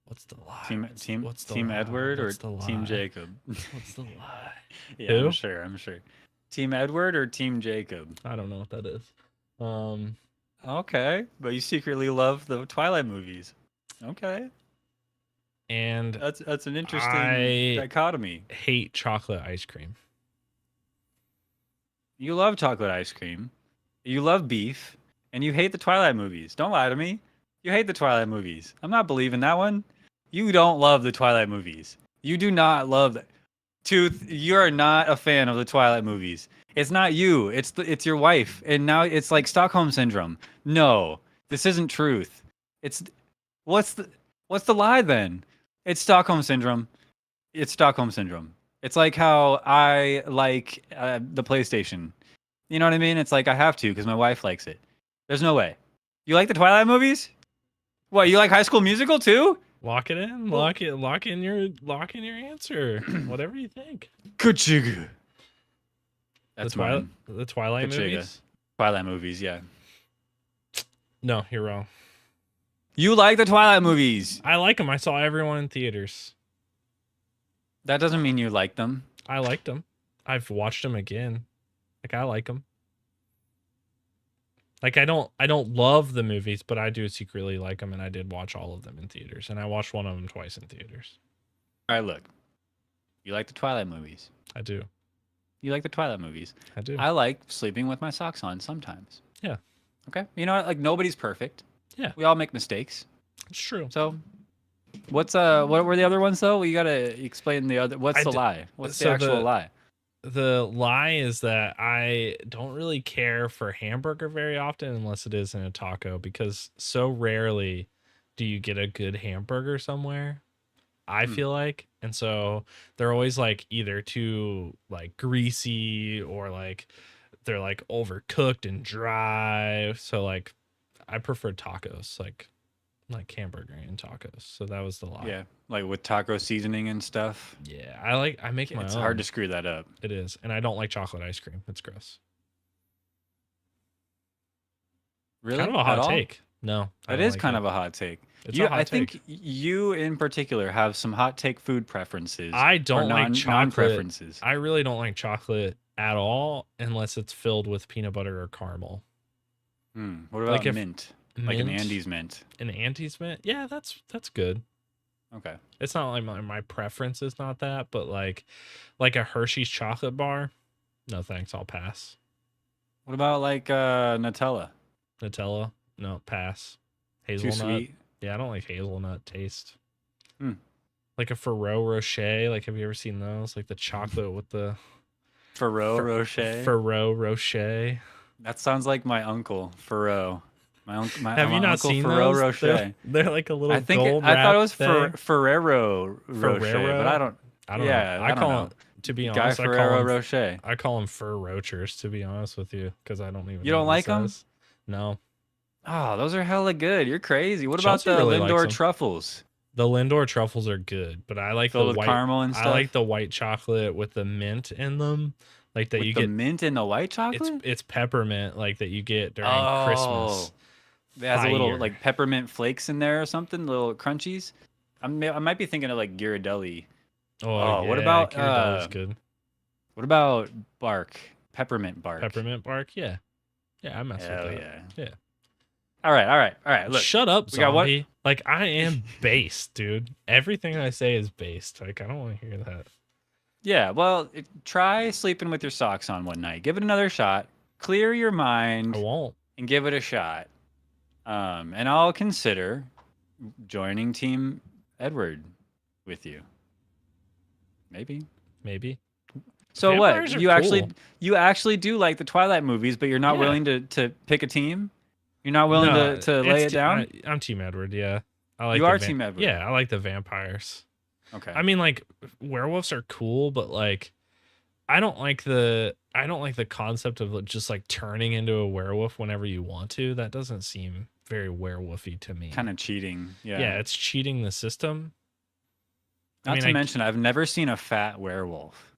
What's the lie? Team Edward or What's the Team lie? Jacob? What's the lie? Yeah, Who? I'm sure. Team Edward or Team Jacob? I don't know what that is. Okay, but you secretly love the Twilight movies. Okay, And that's an interesting I dichotomy. hate chocolate ice cream. You love chocolate ice cream, you love beef, and you hate the Twilight movies. Don't lie to me. You hate the Twilight movies. I'm not believing that one. You don't love the Twilight movies. You do not love that. Tooth, you're not a fan of the Twilight movies. It's not you. It's your wife. And now it's like Stockholm syndrome. No, this isn't truth. What's the lie then? It's Stockholm syndrome. It's Stockholm syndrome. It's like how I like the PlayStation. You know what I mean? It's like I have to because my wife likes it. There's no way. You like the Twilight movies? What, you like High School Musical too? Lock it in. Lock in your answer. Whatever you think. Kuchigu. That's mine. The Twilight Kachiga. movies? Twilight movies, yeah. No, you're wrong. You like the Twilight movies. I like them. I saw everyone in theaters. That doesn't mean you like them. I liked them. I've watched them again. Like I like them. Like I don't love the movies, but I do secretly like them, and I did watch all of them in theaters, and I watched one of them twice in theaters. All right, look. You like the Twilight movies. I do. You like the Twilight movies. I do. I like sleeping with my socks on sometimes. Yeah. Okay. You know what? Like nobody's perfect. Yeah. We all make mistakes. It's true. So what were the other ones though? You gotta explain the other. What's the lie? What's the actual lie? The lie is that I don't really care for hamburger very often unless it is in a taco, because so rarely do you get a good hamburger somewhere, I feel like. And so they're always like either too like greasy or like they're like overcooked and dry. So like I prefer tacos, like hamburger and tacos. So that was the lie. Yeah, like with taco seasoning and stuff. Yeah, I make my It's own. hard to screw that up. It is, and I don't like chocolate ice cream. It's gross. Really? Kind of a hot take. No, it is kind of a hot take. It's a hot I take. think you in particular have some hot take food preferences. I don't like chocolate. Non-preferences. I really don't like chocolate at all unless it's filled with peanut butter or caramel. What about mint? Like an Mint? Andes mint. An Andes mint? Yeah, that's good. Okay. It's not like my preference is not that, but like a Hershey's chocolate bar, no thanks, I'll pass. What about like Nutella? Nutella? No, pass. Hazelnut? Too sweet? Yeah, I don't like hazelnut taste. Hmm. Like a Ferrero Rocher, like have you ever seen those? Like the chocolate with the Ferrero Rocher? Ferrero Rocher. That sounds like my uncle, Ferrero. Have you not Uncle seen Ferrero those? Rocher. They're like a little I think gold I thought it was thing. Ferrero Rocher, but I don't know. Yeah, I call know. them, to be Guy honest, Ferrero Rocher. I call them fur roachers, to be honest with you, because I don't even. You know don't what like it them? says. No. Oh, those are hella good. You're crazy. What Chelsea about the really likes Lindor them. truffles? The Lindor truffles are good, but I like Filled the with white caramel and stuff? I like the white chocolate with the mint in them, like that With you the get. mint in the white chocolate? It's peppermint, like that you get during Oh. Christmas. It has a little Fire. like peppermint flakes in there or something, little crunchies. I might be thinking of like Ghirardelli. Oh, what yeah, about, Ghirardelli's good. What about bark? Peppermint bark. Peppermint bark, yeah, I mess Hell with that. Yeah. All right. Look, Shut up, we got what- zombie. Like I am based, dude. Everything I say is based. Like I don't want to hear that. yeah. Well, try sleeping with your socks on one night. Give it another shot. Clear your mind I won't. and give it a shot. And I'll consider joining Team Edward with you. Maybe. So Vampires what? are You actually do like the Twilight movies, but you're not Yeah. willing to pick a team? You're not willing to lay it down? I'm Team Edward. Yeah, I like. You are Team Edward. Yeah, I like the vampires. Okay. I mean, like werewolves are cool, but like, I don't like the concept of just like turning into a werewolf whenever you want to. That doesn't seem very werewolfy to me. Kind of cheating. Yeah. Yeah, it's cheating the system. Not to mention, I've never seen a fat werewolf.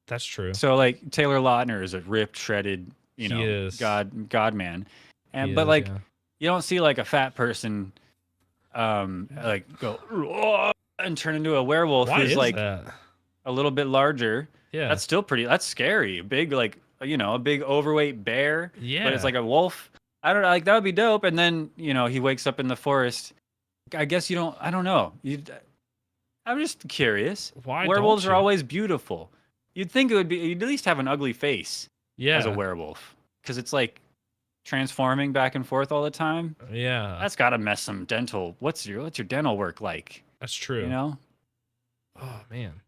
That's true. So like Taylor Lautner is a ripped, shredded, He is. God man, and He but is, like yeah. you don't see like a fat person, like go "Roar," and turn into a werewolf Why who's is like that? a little bit larger. Yeah, That's still pretty. That's scary. Big like a big overweight bear. yeah. But it's like a wolf. I don't know. Like that would be dope. And then he wakes up in the forest. I guess you don't. I don't know. I'm just curious. Why Werewolves don't are you? always beautiful. You'd think it would be. You'd at least have an ugly face Yeah, as a werewolf, because it's like transforming back and forth all the time. yeah. That's gotta mess some dental. What's your dental work like? That's true. You know, Oh man.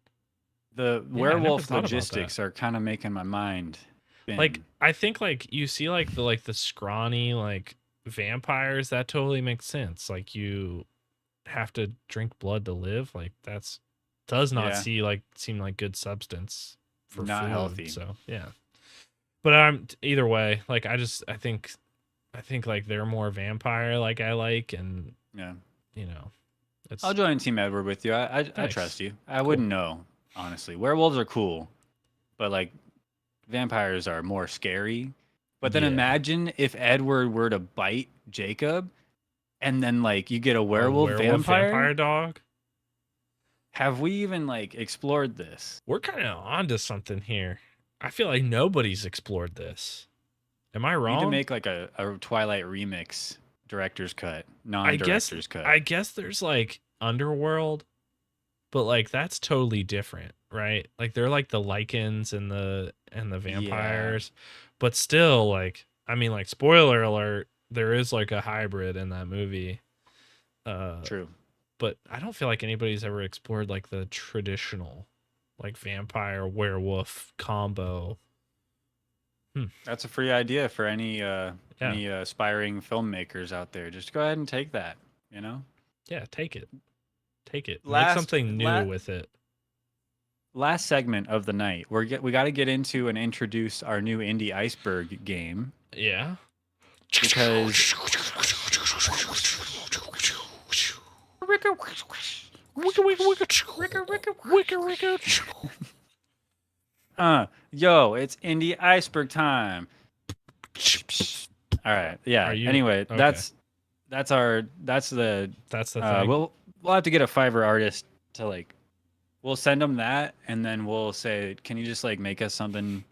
the Yeah, I never werewolf thought about that. logistics are kind of making my mind spin. Like I think like you see like the scrawny like vampires, that totally makes sense. Like you have to drink blood to live. Like does not Yeah. seem like good substance for Not food, healthy. So yeah. But I'm either way, like I think like they're more vampire like I like, and yeah. it's I'll join Team Edward with you. I Thanks. trust you. I wouldn't know, honestly. Werewolves are cool, but like vampires are more scary. But then Yeah. imagine if Edward were to bite Jacob, and then like you get a A werewolf werewolf vampire. vampire dog. Have we even like explored this? We're kind of onto something here. I feel like nobody's explored this. Am I We need to wrong? make like a Twilight remix director's cut, I guess non-director's cut. I guess there's like Underworld, but like that's totally different, right? Like they're like the lichens and the Yeah, vampires, but still like I mean like spoiler alert, there is like a hybrid in that movie. Uh true. but I don't feel like anybody's ever explored like the traditional like vampire werewolf combo. Hmm. That's a free idea for Yeah. any aspiring filmmakers out there. Just go ahead and take that. You know. Yeah, take it. Take it. Make Last something new la- with it. last segment of the night. We got to get into and introduce our new indie iceberg game Yeah. because yo, it's indie iceberg time. All right. Are Yeah. you Anyway, okay? that's the That's the thing. we'll have to get a Fiverr artist to like we'll send them that and then we'll say, "Can you just like make us something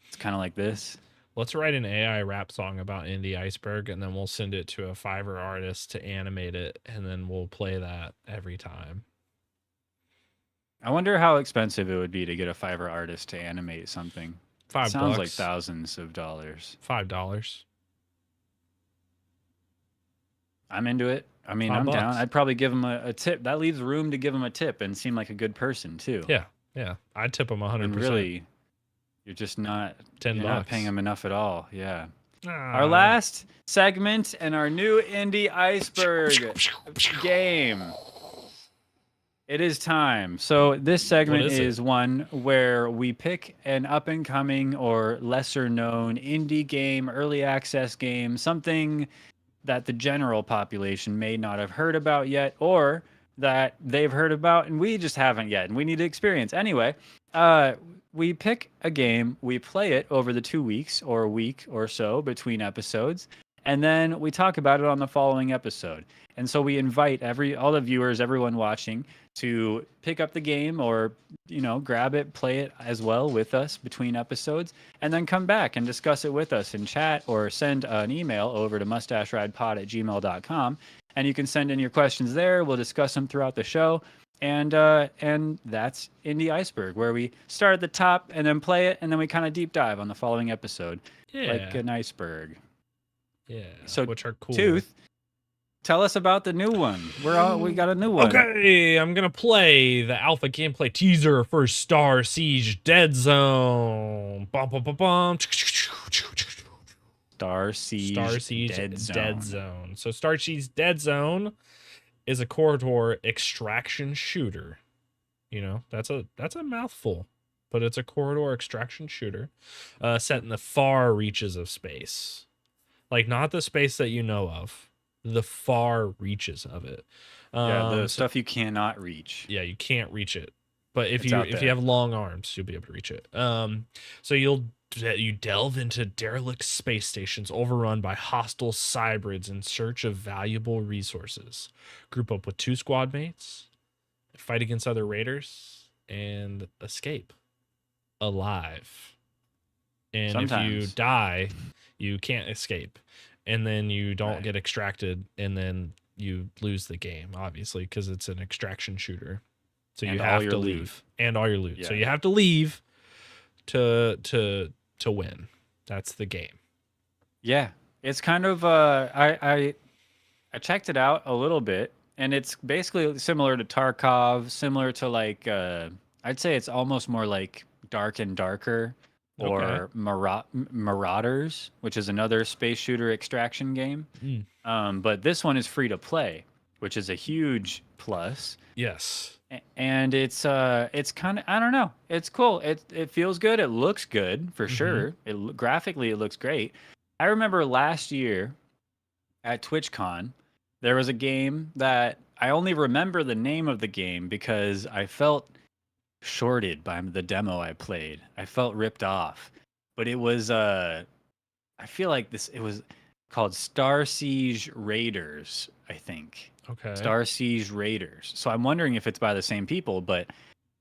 it's kind of like this?" Let's write an AI rap song about Indie Iceberg and then we'll send it to a Fiverr artist to animate it and then we'll play that every time. I wonder how expensive it would be to get a Fiverr artist to animate something. $5. Sounds like thousands of dollars. $5. I'm into it. I mean, I'm $5. down. I'd probably give him a tip. That leaves room to give him a tip and seem like a good person too. Yeah. Yeah. I'd tip him 100%. And really, you're just not $10. you're not paying him enough at all. Yeah. Ah. Our last segment and our new indie iceberg game. It is time. So this segment What is it? is one where we pick an up and coming or lesser known indie game, early access game, something that the general population may not have heard about yet or that they've heard about and we just haven't yet and we need to experience. Anyway, we pick a game, we play it over the 2 weeks or a week or so between episodes, and then we talk about it on the following episode. And so we invite all the viewers, everyone watching, to pick up the game or grab it, play it as well with us between episodes, and then come back and discuss it with us in chat or send an email over to mustacheridepod@gmail.com. And you can send in your questions there. We'll discuss them throughout the show. And that's Indie Iceberg, where we start at the top and then play it, and then we kind of deep dive on the following episode, like Yeah. an iceberg. Yeah. So, which are cool. Tooth, tell us about the new one. We got a new one. Okay, I'm gonna play the alpha gameplay teaser for Star Siege Dead Zone. Bum, bum, bum, bum. Star Siege Dead Zone. So Star Siege Dead Zone is a corridor extraction shooter. That's a mouthful, but it's a corridor extraction shooter set in the far reaches of space. Like not the space that you know of, the far reaches of it. Yeah, the stuff you cannot reach. Yeah, you can't reach it. But if It's out you there. have long arms, you'll be able to reach it. So you delve into derelict space stations overrun by hostile cybrids in search of valuable resources. Group up with 2 squad mates, fight against other raiders, and escape alive. And if you Sometimes. die, you can't escape. And then you don't Right. get extracted, and then you lose the game, obviously, because it's an extraction shooter. So And you all have your to loot. leave. And all your loot. So Yeah. you have to leave to win. That's the game. Yeah, it's kind of I checked it out a little bit, and it's basically similar to Tarkov, similar to like I'd say it's almost more like Dark and Darker or Marauders, which is another space shooter extraction game. But this one is free to play, which is a huge plus. Yes. And it's kind of, I don't know, it's cool. It feels good. It looks good for sure. Graphically it looks great. I remember last year at TwitchCon there was a game that I only remember the name of the game because I felt shorted by the demo I played. I felt ripped off. but it was I feel like it was called Star Siege Raiders, I think. Okay. Star Siege Raiders. So I'm wondering if it's by the same people, but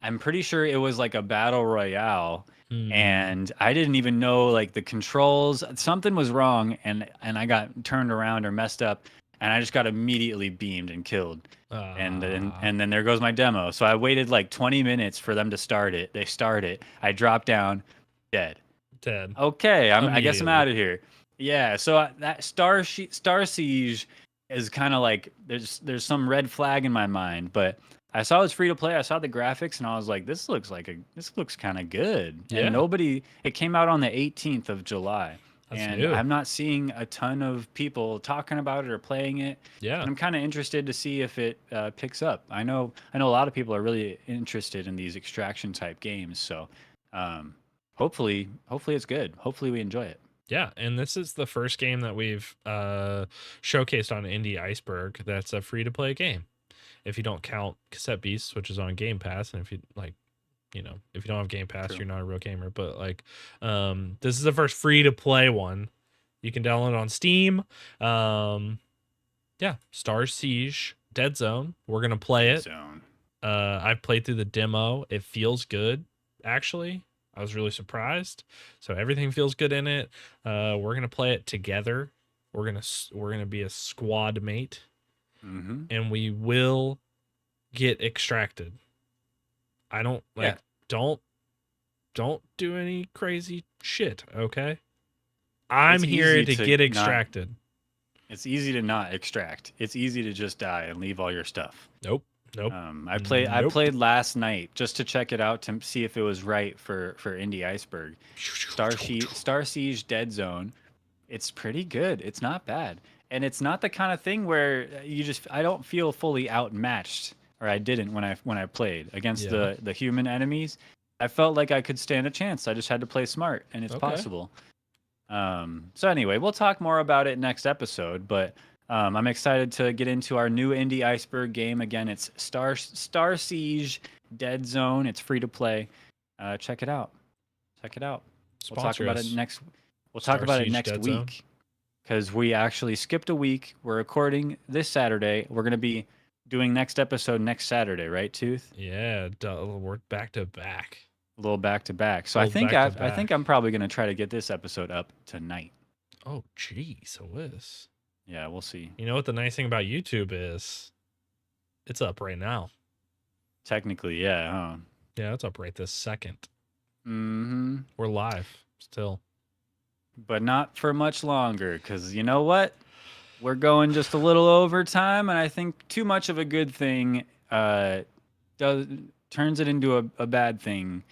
I'm pretty sure it was like a battle royale, Hmm. and I didn't even know like the controls. Something was wrong, and I got turned around or messed up, and I just got immediately beamed and killed. And then there goes my demo. So I waited like 20 minutes for them to start it. They start it. I drop down, dead. Dead Okay, I guess I'm immediately. out of here. Yeah, so that Star Siege is kind of like there's some red flag in my mind, but I saw it was free to play. I saw the graphics and I was like, this looks kind of good. And Yeah, it came out on the 18th of July, that's and new. I'm not seeing a ton of people talking about it or playing it. Yeah. And I'm kind of interested to see if it picks up. I know a lot of people are really interested in these extraction type games, so. Um, hopefully it's good. Hopefully we enjoy it. Yeah, and this is the first game that we've showcased on Indie Iceberg that's a free to play game. If you don't count Cassette Beasts, which is on Game Pass, and if you like, if you don't have Game Pass, True. you're not a real gamer. But like, this is the first free to play one. You can download it on Steam. Yeah, Star Siege, Dead Zone. We're gonna play it. Zone. I've played through the demo. It feels good, actually. I was really surprised. So everything feels good in it. We're gonna play it together. We're gonna be a squad mate, Mm-hmm. and we will get extracted. I don't like. Yeah. Don't do any crazy shit. Okay. I'm It's here easy to to get not. extracted. It's easy to not extract. It's easy to just die and leave all your stuff. Nope. Nope. I Nope. played last night just to check it out to see if it was right for Indie Iceberg. Star Siege Dead Zone. It's pretty good. It's not bad. And it's not the kind of thing where I don't feel fully outmatched, or I didn't when I played against Yeah. the human enemies. I felt like I could stand a chance. I just had to play smart, and it's Okay. possible. So anyway, we'll talk more about it next episode, but I'm excited to get into our new Indie Iceberg game. Again, it's Star Siege Dead Zone. It's free to play. Check it out. Check it out. We'll talk Sponsor about us. it next. We'll talk Star about it Siege next Dead Zone. week because we actually skipped a week. We're recording this Saturday. We're gonna be doing next episode next Saturday, right, Tooth? Yeah, we're back to back. A little back to back. So I Little think back to I think back. I'm probably gonna try to get this episode up tonight. Oh, geez, a whiz. Yeah, we'll see. You know what the nice thing about YouTube is? It's up right now. Technically, yeah, huh? Yeah, it's up right this second. Mm-hmm. We're live still. But not for much longer, because you know what? We're going just a little over time, and I think too much of a good thing turns it into a bad thing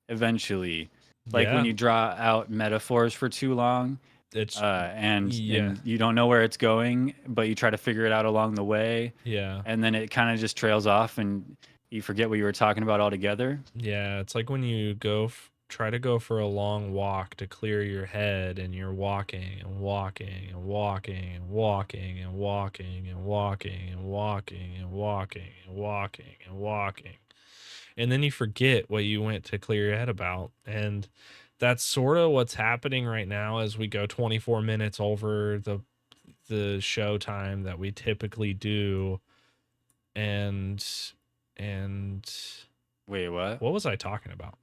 eventually. Like when Yeah, you draw out metaphors for too long, it's and yeah, you don't know where it's going, but you try to figure it out along the way, yeah, and then it kind of just trails off, and you forget what you were talking about altogether. yeah. It's like when you try to go for a long walk to clear your head, and you're walking and walking and walking and walking and walking and walking and walking and walking and walking and walking, and then you forget what you went to clear your head about. And that's sort of what's happening right now as we go 24 minutes over the show time that we typically do. And Wait, what? what was I talking about?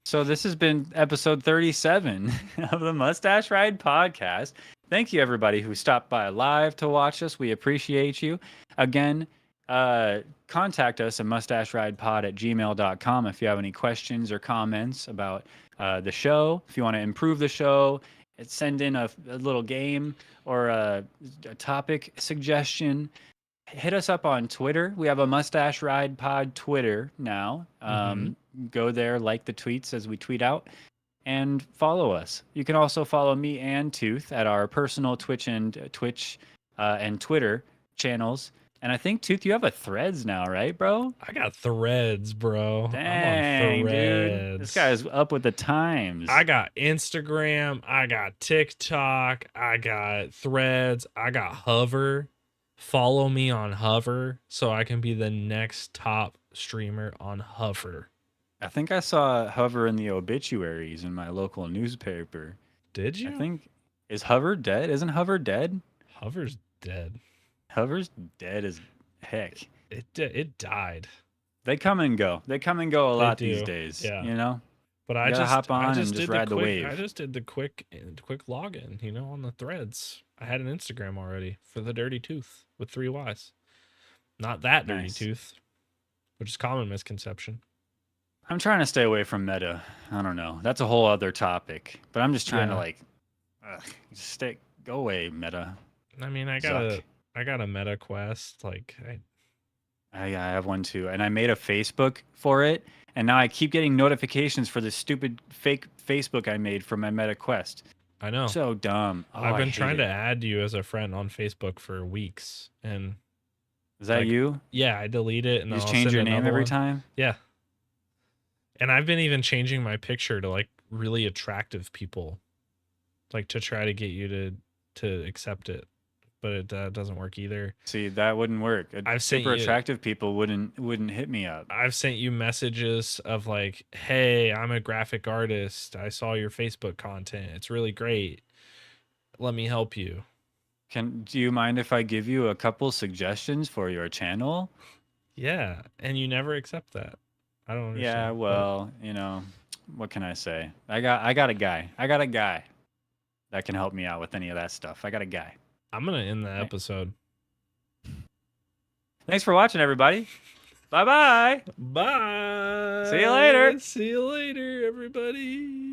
So this has been episode 37 of the Mustache Ride podcast. Thank you everybody who stopped by live to watch us. We appreciate you. Again, contact us at mustacheridepod@gmail.com if you have any questions or comments about the show. If you want to improve the show, send in a little game or a topic suggestion. Hit us up on Twitter. We have a Mustache Ride Pod Twitter now. Go there, like the tweets as we tweet out, and follow us. You can also follow me and Tooth at our personal Twitch and Twitter channels. And I think Tooth, you have a Threads now, right, bro? I got threads, bro. I'm on Dang, dude, threads. this guy is up with the times. I got Instagram, I got TikTok, I got threads, I got Hover. Follow me on Hover so I can be the next top streamer on Hover. I think I saw Hover in the obituaries in my local newspaper. Did I you? think is Hover dead? Isn't Hover dead? Hover's dead. Hover's dead as heck. It died. They come and go. They come and go a They lot these do. days. Yeah. You know, But you gotta hop I on and just just did the ride the quick I wave. just did the quick login, on the threads. I had an Instagram already for the Dirty Tooth with 3 Y's. Not that Dirty Nice. Tooth, which is common misconception. I'm trying to stay away from meta. I don't know. That's a whole other topic. But I'm just trying to Yeah. stay. Go away, meta. I mean, Zuck. I got a meta quest. Like, I have one too, and I made a Facebook for it, and now I keep getting notifications for this stupid fake Facebook I made for my Meta Quest. I know. So dumb. Oh, I've I been hate trying to it. add you as a friend on Facebook for weeks, and Is that like, you? yeah, I delete it and You then just I'll change send your name another every one. time? Yeah. And I've been even changing my picture to like really attractive people, like to try to get you to accept it, but it doesn't work either. See, that wouldn't work. I've sent Super you attractive people wouldn't hit me up. I've sent you messages of like, "Hey, I'm a graphic artist. I saw your Facebook content. It's really great. Let me help you." Do you mind if I give you a couple suggestions for your channel? Yeah, and you never accept that. I don't Yeah, understand. But well, what can I say? I got a guy. I got a guy that can help me out with any of that stuff. I got a guy. I'm gonna end the Okay. episode. Thanks for watching, everybody. Bye bye. Bye. See you later. See you later, everybody.